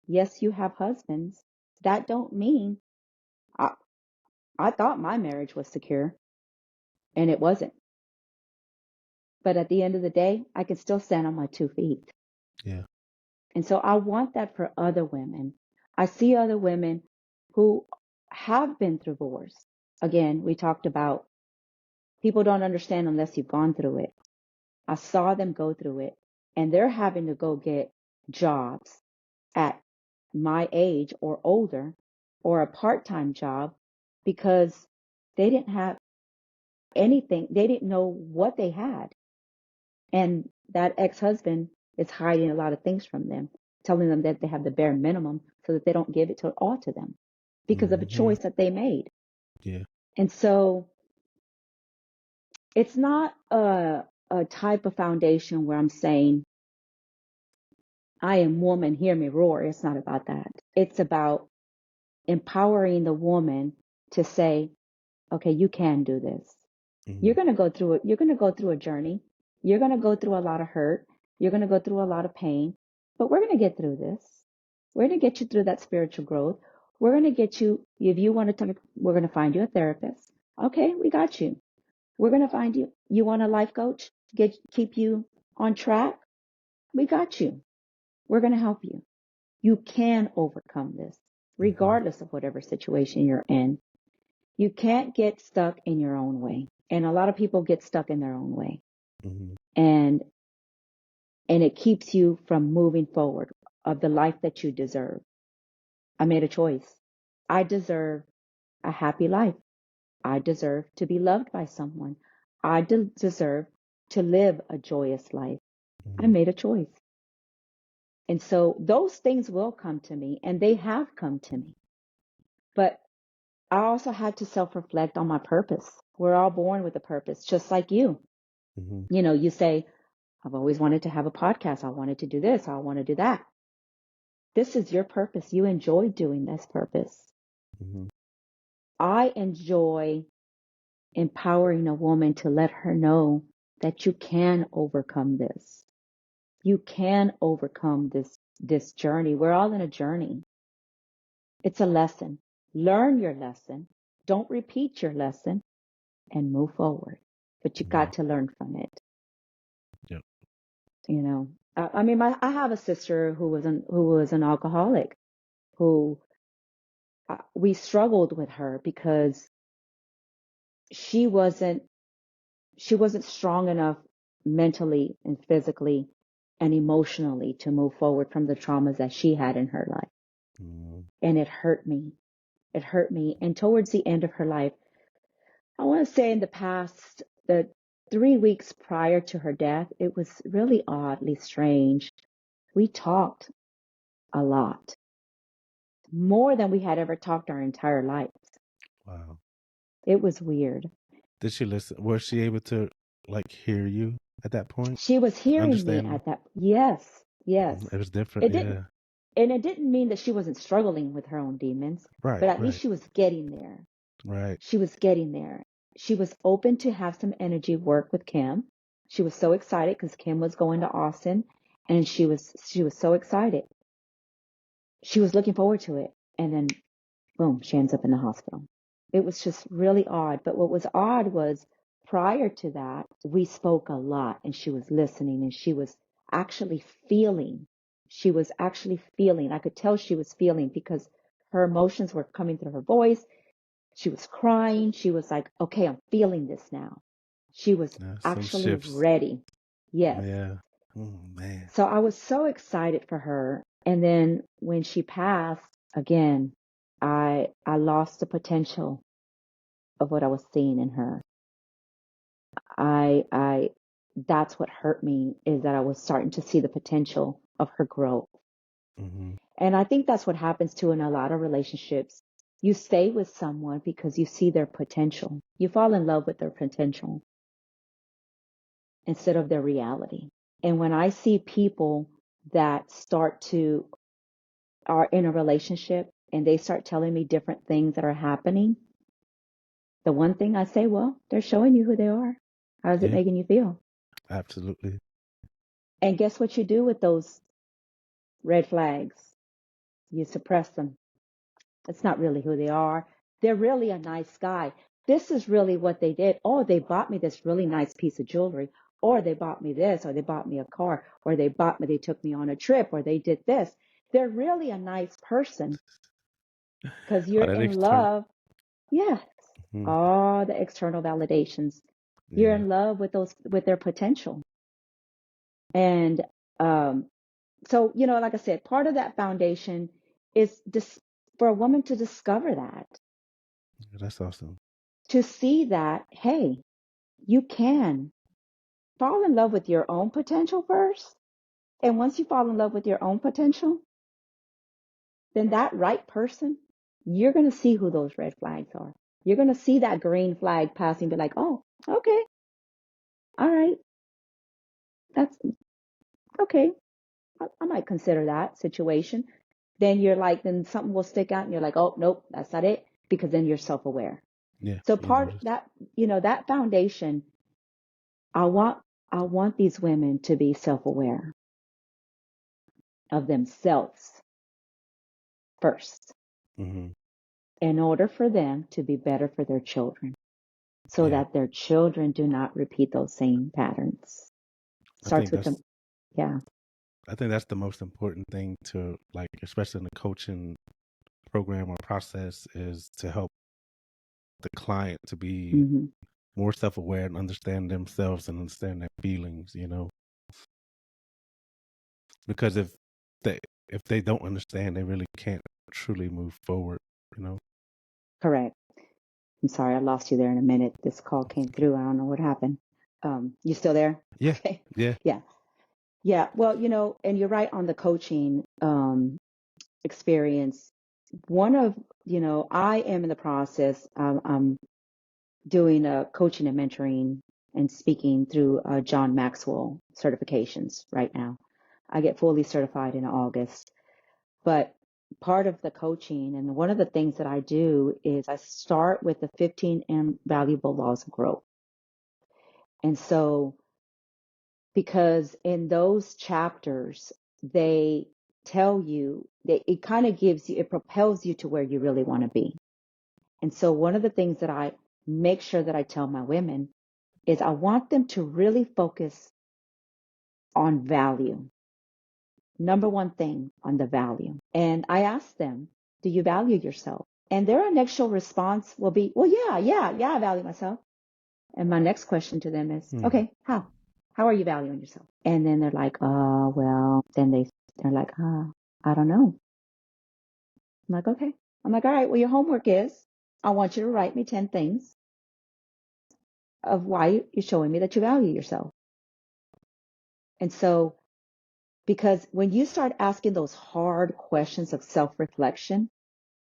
Yes, you have husbands. That don't mean I, I thought my marriage was secure and it wasn't. But at the end of the day, I can still stand on my 2 feet. Yeah. And so I want that for other women. I see other women who have been through divorce. Again, we talked about people don't understand unless you've gone through it. I saw them go through it and they're having to go get jobs at my age or older or a part-time job because they didn't have anything. They didn't know what they had. And that ex-husband is hiding a lot of things from them, telling them that they have the bare minimum so that they don't give it to all to them because of a Mm-hmm. choice that they made. Yeah. And so it's not a type of foundation where I'm saying, I am woman, hear me roar. It's not about that. It's about empowering the woman to say, okay, you can do this. Mm-hmm. You're going to go through it. You're going to go through a journey. You're going to go through a lot of hurt. You're going to go through a lot of pain, but we're going to get through this. We're going to get you through that spiritual growth. We're going to get you, if you want to talk, we're going to find you a therapist. Okay, we got you. We're going to find you. You want a life coach to keep you on track? We got you. We're going to help you. You can overcome this, Mm-hmm. regardless of whatever situation you're in. You can't get stuck in your own way. And a lot of people get stuck in their own way. Mm-hmm. And it keeps you from moving forward of the life that you deserve. I made a choice. I deserve a happy life. I deserve to be loved by someone. I deserve to live a joyous life. I Mm-hmm. made a choice. And so those things will come to me, and they have come to me. But I also had to self-reflect on my purpose. We're all born with a purpose, just like you. Mm-hmm. You know, you say, I've always wanted to have a podcast. I wanted to do this. I want to do that. This is your purpose. You enjoy doing this purpose. Mm-hmm. I enjoy empowering a woman to let her know that you can overcome this. You can overcome this journey. We're all in a journey. It's a lesson. Learn your lesson. Don't repeat your lesson and move forward. But you Yeah. got to learn from it. Yep. You know, I mean, I have a sister who was an alcoholic, who we struggled with her because she wasn't strong enough mentally and physically and emotionally to move forward from the traumas that she had in her life. And it hurt me. It hurt me. And towards the end of her life, I want to say in the 3 weeks prior to her death, it was really oddly strange. We talked a lot, more than we had ever talked our entire lives. Wow. It was weird. Did she listen? Was she able to hear you at that point? She was hearing me Understand? at that. Yes, yes. It was different. It Yeah. didn't, and it didn't mean that she wasn't struggling with her own demons, Right. but at least Right. she was getting there. Right. She was getting there. She was open to have some energy work with Kim. She was so excited because Kim was going to Austin, and she was so excited. She was looking forward to it, and then boom, she ends up in the hospital. It was just really odd. But what was odd was prior to that, we spoke a lot, and she was listening, and she was actually feeling. She was actually feeling. I could tell she was feeling because her emotions were coming through her voice. She was crying. She was like, okay, I'm feeling this now. She was Yeah, some actually shifts. ready. Yes. Yeah. Oh man. So I was so excited for her. And then when she passed, again, I lost the potential of what I was seeing in her. I that's what hurt me, is that I was starting to see the potential of her growth. Mm-hmm. And I think that's what happens too in a lot of relationships. You stay with someone because you see their potential. You fall in love with their potential instead of their reality. And when I see people that are in a relationship and they start telling me different things that are happening, the one thing I say, well, they're showing you who they are. How's it Yeah. making you feel? Absolutely. And guess what you do with those red flags? You suppress them. It's not really who they are. They're really a nice guy. This is really what they did. Oh, they bought me this really nice piece of jewelry, or they bought me this, or they bought me a car, or they took me on a trip, or they did this. They're really a nice person because you're All that in external. love. Yes. Mm-hmm. All the external validations. You're Yeah. in love with their potential. And so, like I said, part of that foundation is for a woman to discover that, That's awesome. to see that, hey, you can fall in love with your own potential first. And once you fall in love with your own potential, then that right person, you're going to see who those red flags are. You're going to see that green flag passing, be like, oh, okay, all right, that's okay. I might consider that situation. Then something will stick out and you're like, oh, nope, that's not it. Because then you're self-aware. Yeah. So You part noticed. that, that foundation, I want these women to be self-aware of themselves first Mm-hmm. in order for them to be better for their children, so Yeah. that their children do not repeat those same patterns. I Starts think with that's them. Yeah. I think that's the most important thing to especially in the coaching program or process, is to help the client to be Hmm. more self-aware and understand themselves and understand their feelings, because they if they don't understand, they really can't truly move forward, you know. Correct. I'm sorry, I lost you there in a minute. This call came through. I don't know what happened. You still there? Yeah. Okay. Yeah. Yeah. Yeah. Well, and you're right on the coaching experience. One of, I am in the process. I'm doing coaching and mentoring and speaking through John Maxwell certifications right now. I get fully certified in August. But part of the coaching and one of the things that I do is I start with the 15 invaluable laws of growth. And so, because in those chapters, they tell you that it kind of it propels you to where you really want to be. And so one of the things that I make sure that I tell my women is I want them to really focus on value. Number one thing, on the value. And I ask them, do you value yourself? And their initial response will be, well, yeah, I value myself. And my next question to them is, okay, how? How are you valuing yourself? And then they're like, well, then they're like, I don't know. I'm like, okay. I'm like, all right, well, your homework is, I want you to write me 10 things of why you're showing me that you value yourself. And so, because when you start asking those hard questions of self-reflection,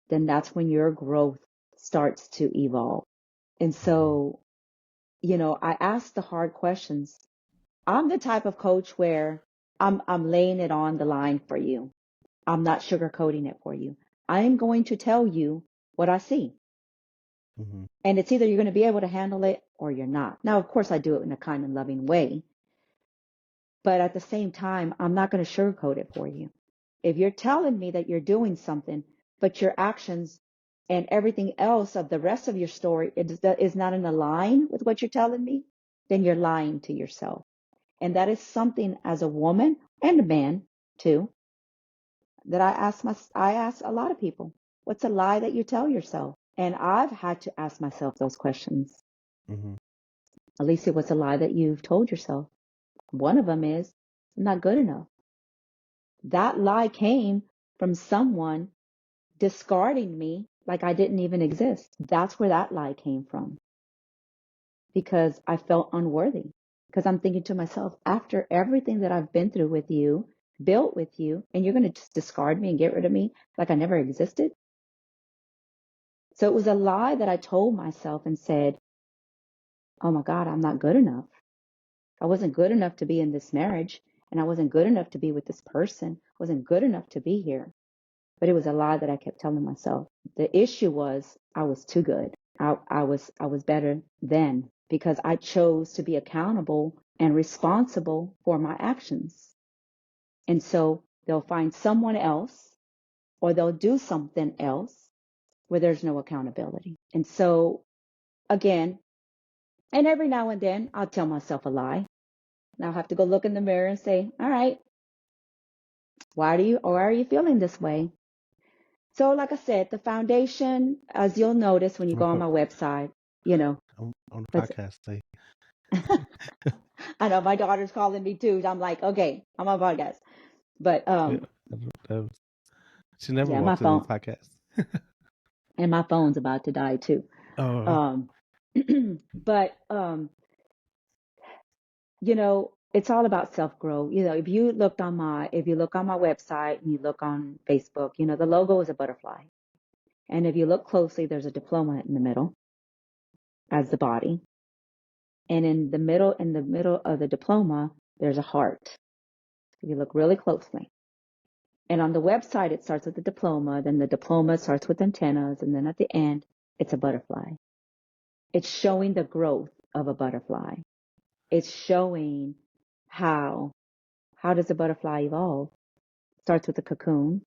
then that's when your growth starts to evolve. And so, I ask the hard questions. I'm the type of coach where I'm laying it on the line for you. I'm not sugarcoating it for you. I am going to tell you what I see. And it's either you're going to be able to handle it or you're not. Now, of course, I do it in a kind and loving way. But at the same time, I'm not going to sugarcoat it for you. If you're telling me that you're doing something, but your actions and everything else of the rest of your story is not in line with what you're telling me, then you're lying to yourself. And that is something as a woman and a man too, that I ask a lot of people, what's a lie that you tell yourself? And I've had to ask myself those questions. Alicia, what's a lie that you've told yourself? One of them is, I'm not good enough. That lie came from someone discarding me like I didn't even exist. That's where that lie came from. Because I felt unworthy. Because I'm thinking to myself, after everything that I've been through with you, built with you, and you're going to just discard me and get rid of me like I never existed? So it was a lie that I told myself and said, oh my God, I'm not good enough. I wasn't good enough to be in this marriage, and I wasn't good enough to be with this person. I wasn't good enough to be here. But it was a lie that I kept telling myself. The issue was I was too good. I was better then because I chose to be accountable and responsible for my actions. And so they'll find someone else or they'll do something else where there's no accountability. And so again, and every now and then I'll tell myself a lie. And I'll have to go look in the mirror and say, all right, why are you feeling this way? So like I said, the foundation, as you'll notice when you go on my website, on the podcast, say. I know my daughter's calling me too. I'm like, okay, I'm on podcast. But she never yeah, walks into the podcast. And my phone's about to die too. But it's all about self-growth. If you look on my website and you look on Facebook, the logo is a butterfly. And if you look closely, there's a diploma in the middle as the body. And in the middle of the diploma, there's a heart. If you look really closely. And on the website, it starts with the diploma, then the diploma starts with antennas, and then at the end, it's a butterfly. It's showing the growth of a butterfly. It's showing how does a butterfly evolve? Starts with a cocoon,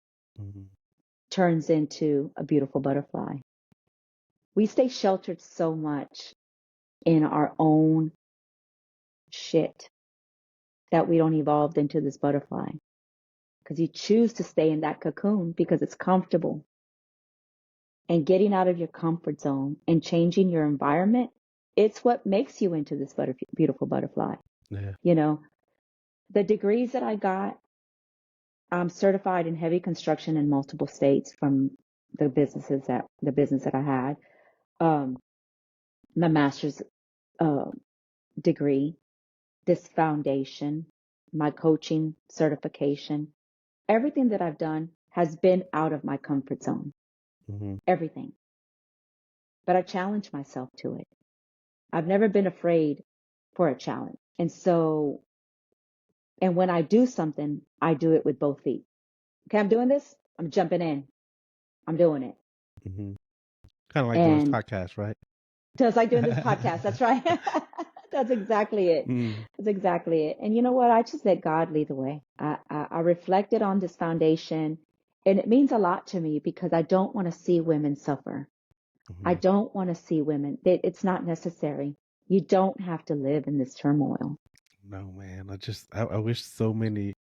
turns into a beautiful butterfly. We stay sheltered so much in our own shit that we don't evolve into this butterfly. Because you choose to stay in that cocoon because it's comfortable. And getting out of your comfort zone and changing your environment, it's what makes you into this beautiful butterfly. Yeah. The degrees that I got, I'm certified in heavy construction in multiple states from the business that I had. My master's degree, this foundation, my coaching certification, everything that I've done has been out of my comfort zone. Everything. But I challenge myself to it. I've never been afraid for a challenge. And when I do something, I do it with both feet. Okay, I'm doing this. I'm jumping in. I'm doing it. Kind of like doing this podcast, right? Just like doing this podcast. That's right. That's exactly it. That's exactly it. And you know what? I just let God lead the way. I reflected on this foundation, and it means a lot to me because I don't want to see women suffer. I don't want to see women. It's not necessary. You don't have to live in this turmoil. No, man. I wish so many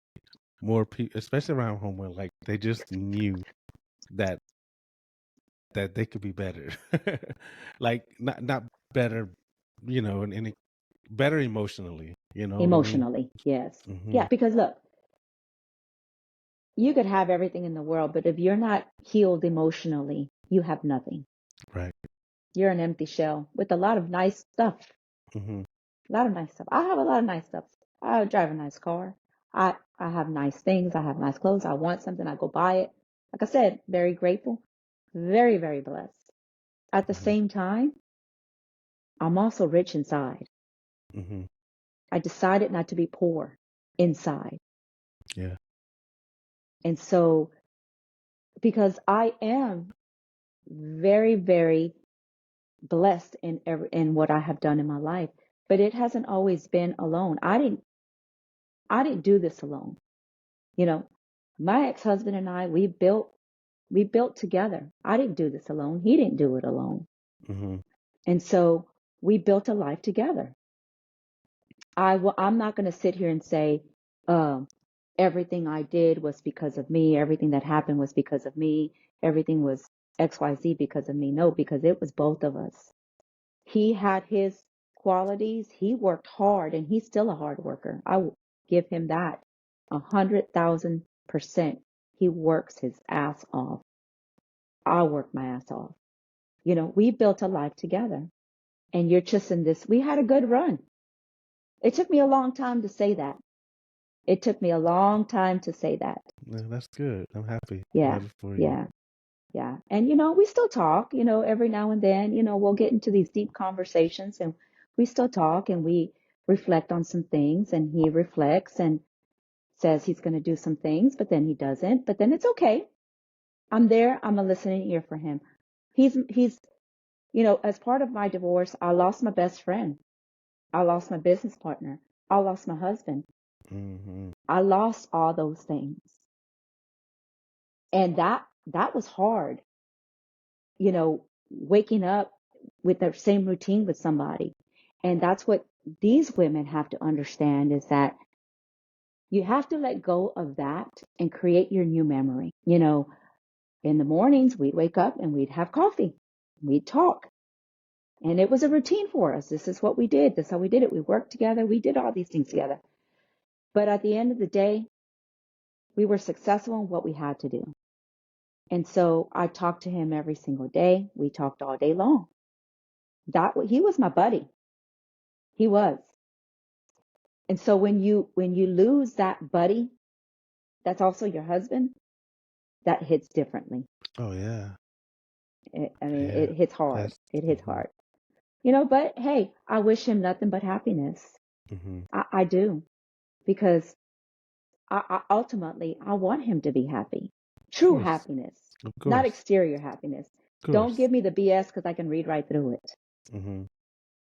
more people, especially around home, where like they just knew that that they could be better. Like not better, and better emotionally. You know what I mean? Emotionally, yes. Hmm. Yeah, because look, you could have everything in the world, but if you're not healed emotionally, you have nothing. Right. You're an empty shell with a lot of nice stuff. Hmm. A lot of nice stuff. I have a lot of nice stuff. I drive a nice car. I have nice things. I have nice clothes. I want something, I go buy it. Like I said, very grateful, very, very blessed. At the Hmm. same time, I'm also rich inside. Hmm. I decided not to be poor inside. Yeah. And so, because I am very, very blessed in what I have done in my life, but it hasn't always been alone. I didn't do this alone. You know, my ex-husband and I, we built together. I didn't do this alone. He didn't do it alone. Hmm. And so we built a life together. I'm not going to sit here and say, um, everything I did was because of me. Everything that happened was because of me. Everything was XYZ because of me. No, because it was both of us. He had his qualities. He worked hard and he's still a hard worker. I will give him that 100,000%. He works his ass off. I work my ass off. We built a life together and you're just in this. We had a good run. It took me a long time to say that. It took me a long time to say that. Yeah, that's good. I'm happy. I'm Yeah, happy for you. yeah, yeah. And, we still talk, every now and then, we'll get into these deep conversations and we still talk and we reflect on some things and he reflects and says he's going to do some things, but then he doesn't. But then it's okay. I'm there. I'm a listening ear for him. He's, as part of my divorce, I lost my best friend. I lost my business partner. I lost my husband. Hmm. I lost all those things. And that was hard, waking up with the same routine with somebody. And that's what these women have to understand is that you have to let go of that and create your new memory. In the mornings, we'd wake up and we'd have coffee. We'd talk. And it was a routine for us. This is what we did. This is how we did it. We worked together. We did all these things together. But at the end of the day, we were successful in what we had to do. And so I talked to him every single day. We talked all day long. He was my buddy. He was. And so when you lose that buddy, that's also your husband, that hits differently. Oh yeah. I mean, Yeah. it hits hard. That's. It hits Hmm. hard. But hey, I wish him nothing but happiness. Hmm. I do because I ultimately I want him to be happy. Of True course. happiness, Of not course. exterior happiness. Of Don't course. give me the BS because I can read right through it. Hmm.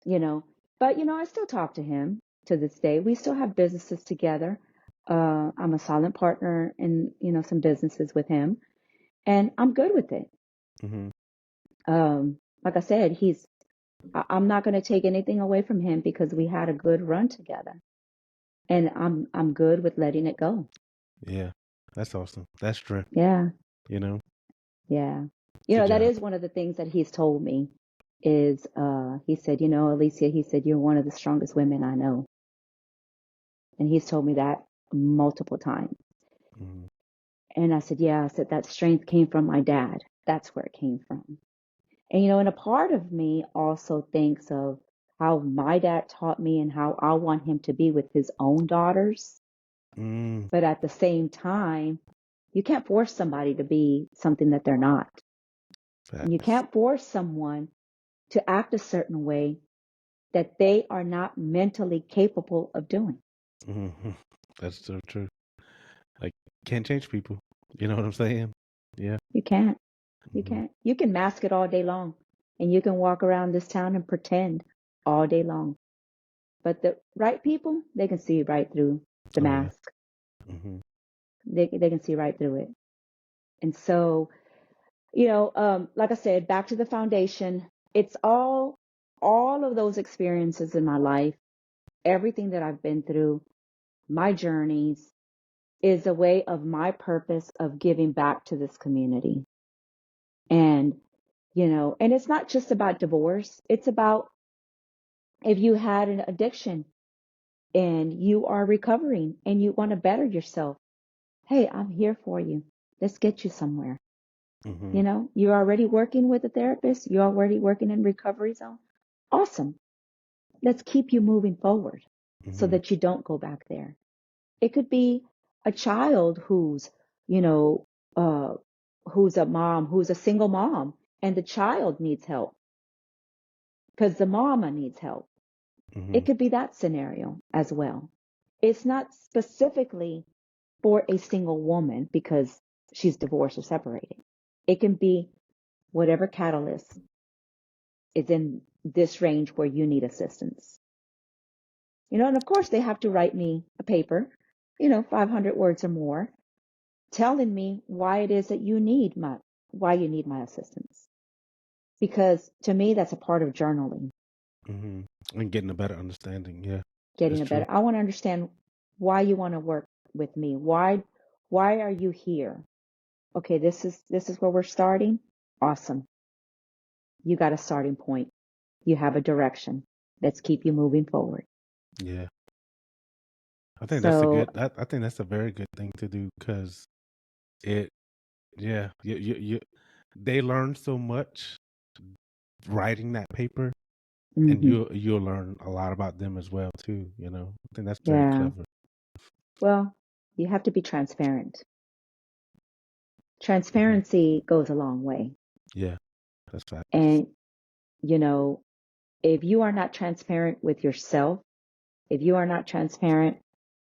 you know. But I still talk to him to this day. We still have businesses together. I'm a silent partner in some businesses with him, and I'm good with it. Hmm. Like I said, I'm not going to take anything away from him because we had a good run together, and I'm good with letting it go. Yeah. That's awesome. That's strength. Yeah, You know. yeah. Good That job. is one of the things that he's told me is he said, Alicia, he said, you're one of the strongest women I know. And he's told me that multiple times. Hmm. And I said, yeah, I said that strength came from my dad. That's where it came from. And a part of me also thinks of how my dad taught me and how I want him to be with his own daughters. Mm. But at the same time, you can't force somebody to be something that they're not. And you Facts. can't force someone to act a certain way that they are not mentally capable of doing. Hmm. That's so true. Like, can't change people. You know what I'm saying? Yeah. You can't. You Hmm. can't. You can mask it all day long and you can walk around this town and pretend all day long. But the right people, they can see right through the Oh yeah. mask. Hmm. They can see right through it. And so, like I said, back to the foundation, it's all of those experiences in my life, everything that I've been through, my journeys is a way of my purpose of giving back to this community. And and it's not just about divorce. It's about if you had an addiction and you are recovering and you want to better yourself. Hey, I'm here for you. Let's get you somewhere. Mm-hmm. You're already working with a therapist. You're already working in recovery zone. Awesome. Let's keep you moving forward so Mm-hmm. that you don't go back there. It could be a child you know, uh, who's a mom, who's a single mom, and the child needs help because the mama needs help. Mm-hmm. It could be that scenario as well. It's not specifically for a single woman because she's divorced or separated. It can be whatever catalyst is in this range where you need assistance. And of course they have to write me a paper, 500 words or more, telling me why it is that why you need my assistance. Because to me, that's a part of journaling, Mm-hmm. And getting a better understanding. Yeah, getting that's a true. better. I want to understand why you want to work with me. Why are you here? Okay, this is where we're starting. Awesome. You got a starting point. You have a direction. Let's keep you moving forward. Yeah, I think that's a So, good. I think that's a very good thing to do because it. Yeah, they learn so much writing that paper, and mhm, you'll learn a lot about them as well too. I think that's very yeah. clever. Well, you have to be transparent. Hmm. Transparency goes a long way. Yeah, that's facts. And, you know, if you are not transparent with yourself, if you are not transparent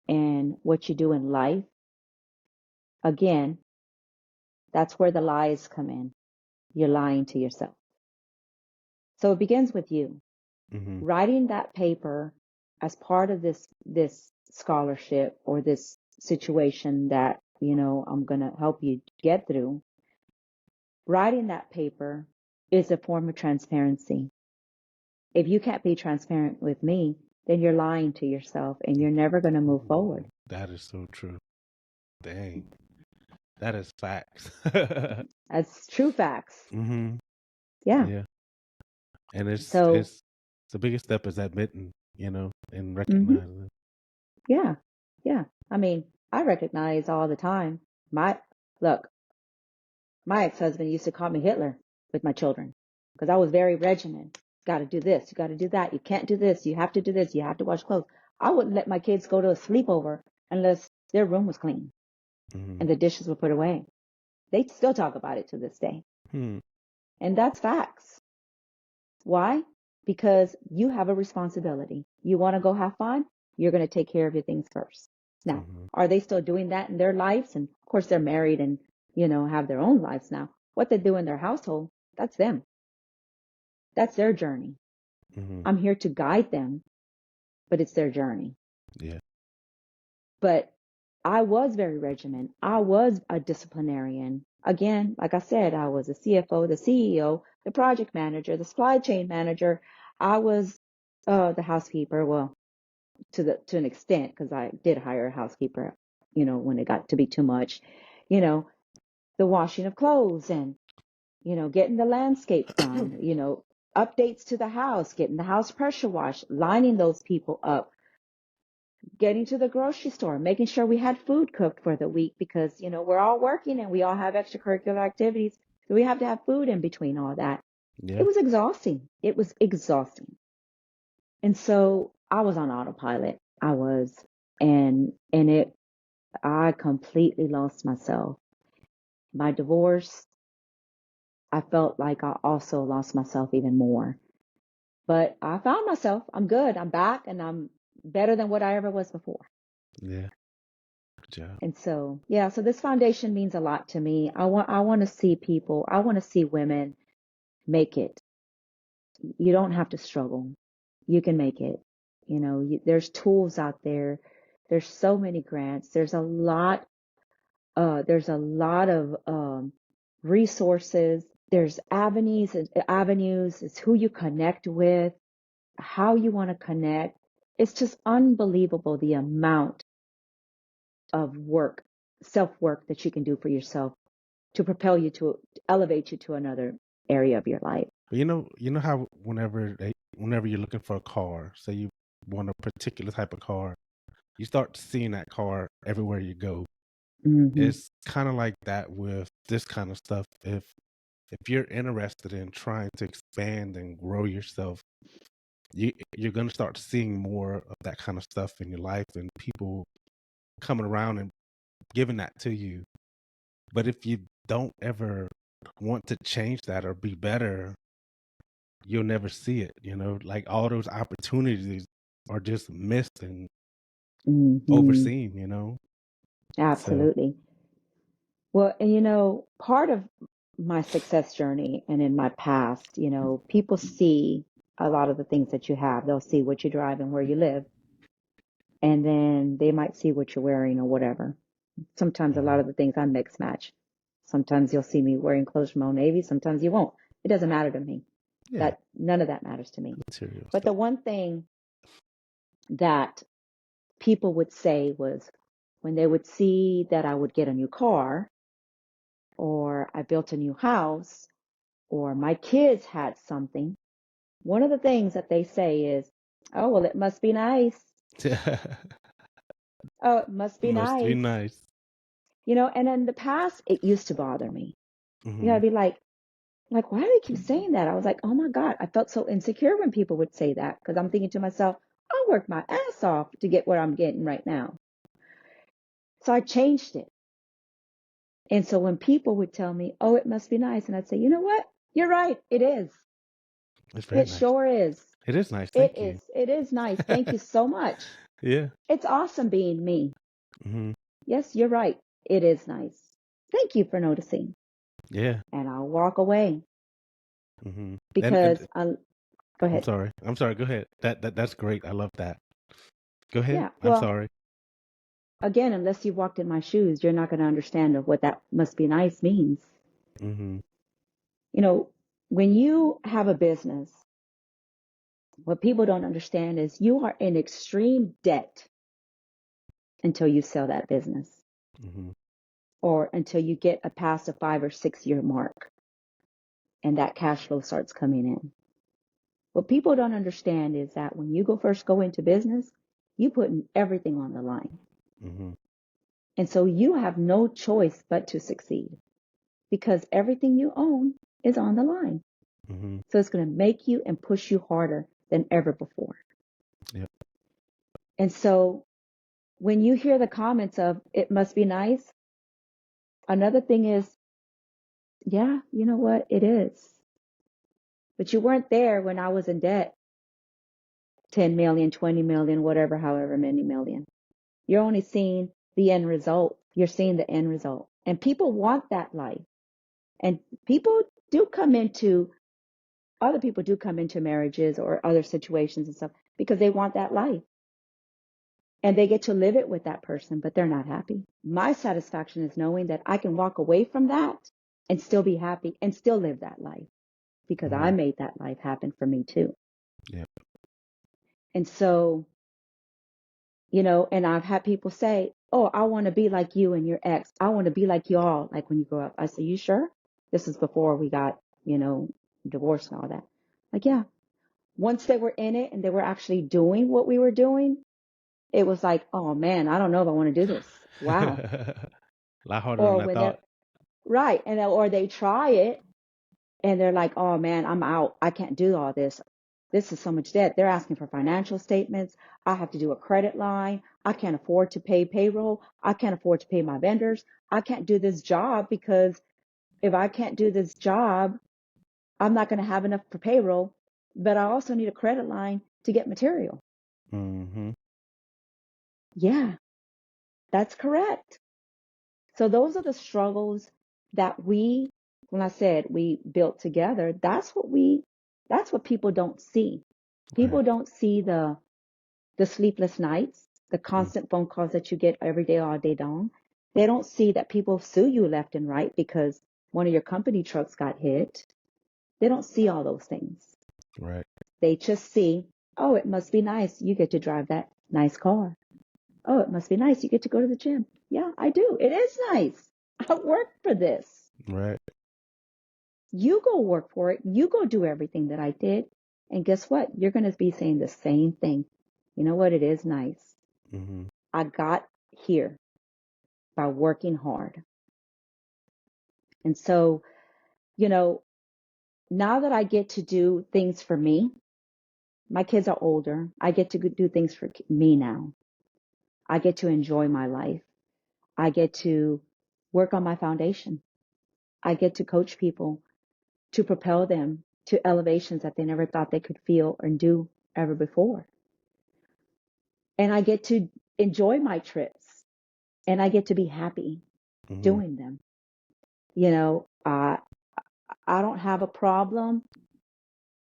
in what you do in life, again, that's where the lies come in. You're lying to yourself. So it begins with you. Hmm. Writing that paper as part of this scholarship or this situation that, I'm going to help you get through. Writing that paper is a form of transparency. If you can't be transparent with me, then you're lying to yourself and you're never going to move forward. That is so true. Dang, that is facts. That's true facts. Hmm. Yeah. Yeah, and it's So, it's the biggest step is admitting, and hmm recognizing. yeah. Yeah. I mean, I recognize all the time. My, look, my ex-husband used to call me Hitler with my children because I was very regimented. Got to do this. You got to do that. You can't do this. You have to do this. You have to wash clothes. I wouldn't let my kids go to a sleepover unless their room was clean Hmm. and the dishes were put away. They still talk about it to this day. Hmm. And that's facts. Why? Because you have a responsibility. You want to go have fun? You're going to take care of your things first. Now, Hmm. are they still doing that in their lives? And of course, they're married and, have their own lives now. What they do in their household, that's them. That's their journey. Hmm. I'm here to guide them, but it's their journey. Yeah. But I was very regimented. I was a disciplinarian. Again, like I said, I was a CFO, the CEO, the project manager, the supply chain manager. I was the housekeeper. Well, to an extent, because I did hire a housekeeper, when it got to be too much. You know, the washing of clothes and, getting the landscape done, updates to the house, getting the house pressure washed, lining those people up, getting to the grocery store, making sure we had food cooked for the week because, we're all working and we all have extracurricular activities. So we have to have food in between all that. It Yeah. was exhausting. It was exhausting. And so I was on autopilot. I was, I completely lost myself. My divorce, I felt like I also lost myself even more. But I found myself. I'm good. I'm back and I'm better than what I ever was before. Yeah. Good job. And so, yeah, so this foundation means a lot to me. I want to see people, I want to see women make it. You don't have to struggle. You can make it. There's tools out there. There's so many grants. There's a lot of resources. There's avenues. It's who you connect with, how you want to connect. It's just unbelievable the amount of work, self-work that you can do for yourself to propel you to elevate you to area of your life. But you know how whenever you're looking for a car, say you want a particular type of car, you start seeing that car everywhere you go. Hmm. It's kind of like that with this kind of stuff. If you're interested in trying to expand and grow yourself, you're going to start seeing more of that kind of stuff in your life and people coming around and giving that to you. But if you don't ever want to change that or be better, you'll never see it. Like all those opportunities are just missed and Hmm. overseen. So Absolutely. Well, and part of my success journey and in my past, people see a lot of the things that you have. They'll see what you drive and where you live, and then they might see what you're wearing or whatever. Sometimes a lot mhm. of the things I mix match. Sometimes you'll see me wearing clothes from Old Navy, sometimes you won't. It doesn't matter to me. Yeah, That none of that matters to me. material But the stuff. one thing that people would say was when they would see that I would get a new car or I built a new house or my kids had something, one of the things that they say is, oh, well, it must be nice. Oh, it must be Must be nice. nice. And in the past, it used to bother me. Hmm. I'd be like, why do they keep saying that? I was like, oh my God, I felt so insecure when people would say that because I'm thinking to myself, I worked my ass off to get what I'm getting right now. So I changed it. And so when people would tell me, oh, it must be nice, and I'd say, you know what? You're right. It is. It's very It nice. sure is. It is nice. It Thank you. is. It is nice. Thank you so much. Yeah. It's awesome being me. Hmm. Yes, you're right. It is nice. Thank you for noticing. Yeah. And I'll walk away Hmm. And because go I'm ahead. sorry. I'm sorry. Go ahead. That's great. I love that. Go ahead. Yeah. I'm Well, sorry. again, unless you've walked in my shoes, you're not going to understand what that must be nice means. Hmm. You know, when you have a business, what people don't understand is you are in extreme debt until you sell that business Hmm. or until you get past a 5 or 6 year mark and that cash flow starts coming in. What people don't understand is that when you first go into business, you put everything on the line. Hmm. And so you have no choice but to succeed because everything you own is on the line. Hmm. So it's going to make you and push you harder than ever before. Yep. And so when you hear the comments of it must be nice, another thing is, yeah, you know what? It is. But you weren't there when I was in debt, 10 million, 20 million, whatever, however many million. You're only seeing the end result. You're seeing the end result. And people want that life. And other people do come into marriages or other situations and stuff because they want that life. And they get to live it with that person, but they're not happy. My satisfaction is knowing that I can walk away from that and still be happy and still live that life because I Hmm. made that life happen for me too. Yep. And so, and I've had people say, oh, I want to be like you and your ex. I want to be like y'all, like when you grow up. I say, you sure? This is before we got, divorced and all that. Like, yeah. Once they were in it and they were actually doing what we were doing, it was like, oh man, I don't know if I want to do this. Wow. A lot harder Or than I when they're thought. right. Or they try it and they're like, oh man, I'm out. I can't do all this. This is so much debt. They're asking for financial statements. I have to do a credit line. I can't afford to pay payroll. I can't afford to pay my vendors. I can't do this job because if I can't do this job, I'm not going to have enough for payroll. But I also need a credit line to get material. Hmm. Yeah, that's correct. So those are the struggles that when I said we built together, that's what people don't see. Right. People don't see the sleepless nights, the constant phone calls that you get every day, all day long. They don't see that people sue you left and right because one of your company trucks got hit. They don't see all those things. Right. They just see, oh, it must be nice. You get to drive that nice car. Oh, it must be nice. You get to go to the gym. Yeah, I do. It is nice. I worked for this. Right. You go work for it. You go do everything that I did. And guess what? You're going to be saying the same thing. You know what? It is nice. Mm-hmm. I got here by working hard. And so, you know, now that I get to do things for me, my kids are older. I get to do things for me now. I get to enjoy my life. I get to work on my foundation. I get to coach people to propel them to elevations that they never thought they could feel or do ever before. And I get to enjoy my trips and I get to be happy Mm-hmm. doing them. You know, I don't have a problem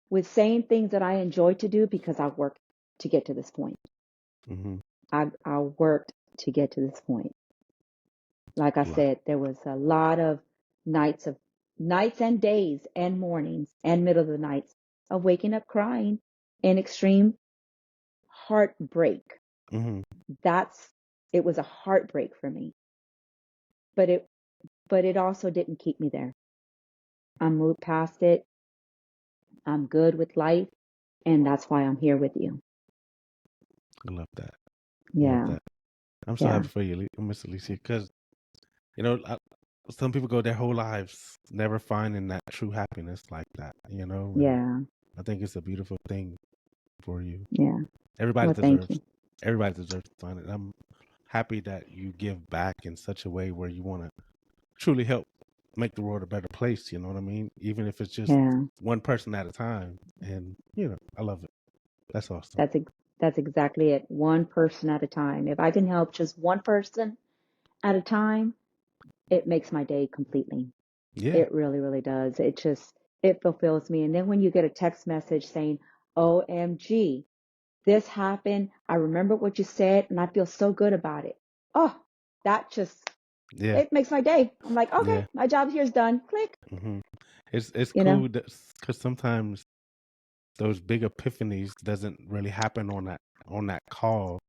with saying things that I enjoy to do because I worked to get to this point. Mm-hmm. I worked to get to this point. Like I Right. said, there was a lot of nights and days and mornings and middle of the nights of waking up crying in extreme heartbreak. Mm-hmm. It was a heartbreak for me, but it also didn't keep me there. I moved past it. I'm good with life, and that's why I'm here with you. I love that. I love Yeah, that. I'm so yeah, happy for you, Miss Alicia, because you know, some people go their whole lives never finding that true happiness like that. You know, and yeah, I think it's a beautiful thing for you. yeah. Everybody Well, thank deserves. you. Everybody deserves to find it. I'm happy that you give back in such a way where you want to truly help make the world a better place. You know what I mean? Even if it's just Yeah, one person at a time. And I love it. That's awesome. that's exactly it. One person at a time. If I can help just one person at a time, it makes my day completely. Yeah. It really, really does. It fulfills me. And then when you get a text message saying, OMG, this happened. I remember what you said and I feel so good about it. Oh, that just, Yeah. it makes my day. I'm like, okay, Yeah. my job here is done. Click, hmm It's you know? cool because sometimes those big epiphanies doesn't really happen on that call,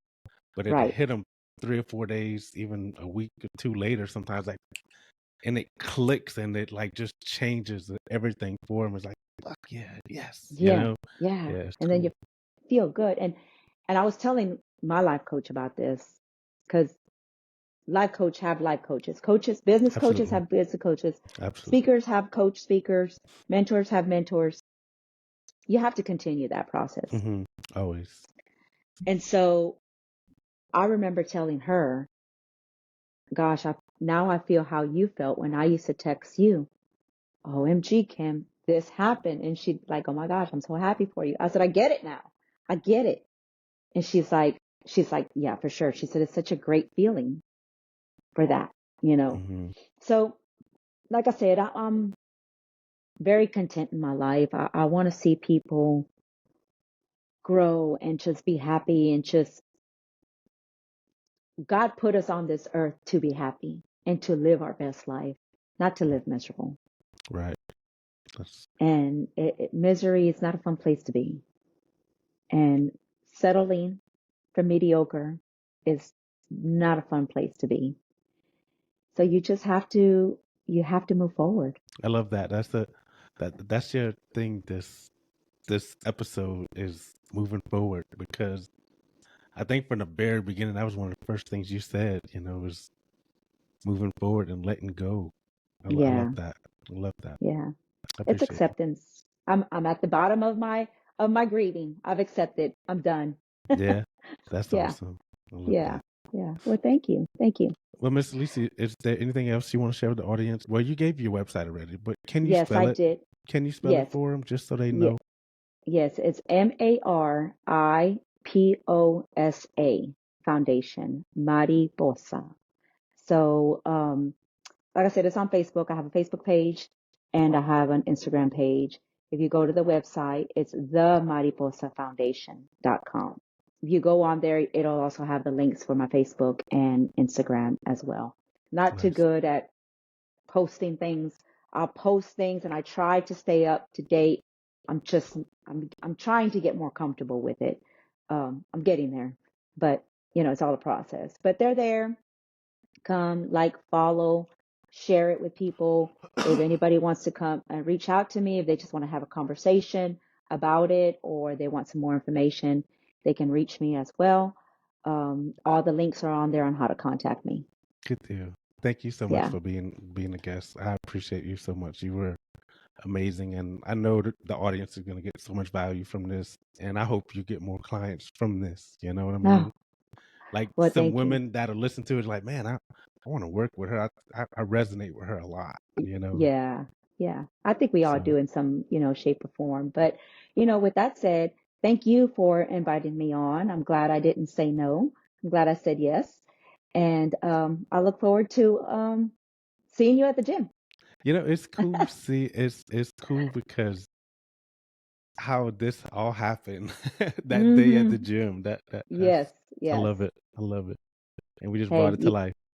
but it Right. hit them 3 or 4 days, even a week or two later. Sometimes and it clicks and it like just changes everything for them. It's like, fuck yeah, yes, Yeah. Yeah. yeah, it's And then cool. you feel good. And I was telling my life coach about this because life coach have life coaches. Business coaches Absolutely, have business coaches. absolutely. Speakers have coach speakers. Mentors have mentors. You have to continue that process. hmm Always. And so I remember telling her, gosh, now I feel how you felt when I used to text you. OMG, Kim, this happened. And she'd like, oh my gosh, I'm so happy for you. I said, I get it now. I get it. And she's like, yeah, for sure. She said, it's such a great feeling for that, you know? hmm So like I said, I'm very content in my life. I want to see people grow and just be happy and just God put us on this earth to be happy and to live our best life, not to live miserable. Right. That's And misery is not a fun place to be. And settling for mediocre is not a fun place to be. So you have to move forward. I love that. That's your thing. This episode is moving forward because I think from the very beginning that was one of the first things you said. Was moving forward and letting go. I love Yeah, that. I love that. yeah. I It's appreciate it. acceptance. I'm at the bottom of my grieving. I've accepted. I'm done. Yeah, that's Yeah, awesome. I love yeah, that. yeah. Well, thank you. Thank you. Well, Miss Alicia, is there anything else you want to share with the audience? Well, you gave your website already, but can you Yes, I spell it? did. Can you spell it Yes. for them just so they Yeah, know? yes, it's Mariposa Foundation, Mariposa. So, like I said, it's on Facebook. I have a Facebook page and I have an Instagram page. If you go to the website, it's themariposafoundation.com. If you go on there, it'll also have the links for my Facebook and Instagram as well. Not too Nice. good at posting things. I'll post things and I try to stay up to date. I'm trying to get more comfortable with it. I'm getting there, but it's all a process. But they're there. Come, like, follow. share it with people. If anybody wants to come and reach out to me, if they just want to have a conversation about it or they want some more information, they can reach me as well. All the links are on there on how to contact me. Good deal. Thank you so much Yeah. for being a guest. I appreciate you so much. You were amazing, and I know that the audience is going to get so much value from this, and I hope you get more clients from this. You know what I mean? Oh, Like well, some thank you. women that'll listen to it, like, man, I want to work with her. I resonate with her a lot. You know, Yeah. Yeah. I think we all so do in some, shape or form. But, with that said, thank you for inviting me on. I'm glad I didn't say no. I'm glad I said yes. And I look forward to seeing you at the gym. it's cool. See, it's cool because how this all happened that day at the Hmm. gym. That's Yes, I yes. love it. I love it, and we just brought Hey, it to life.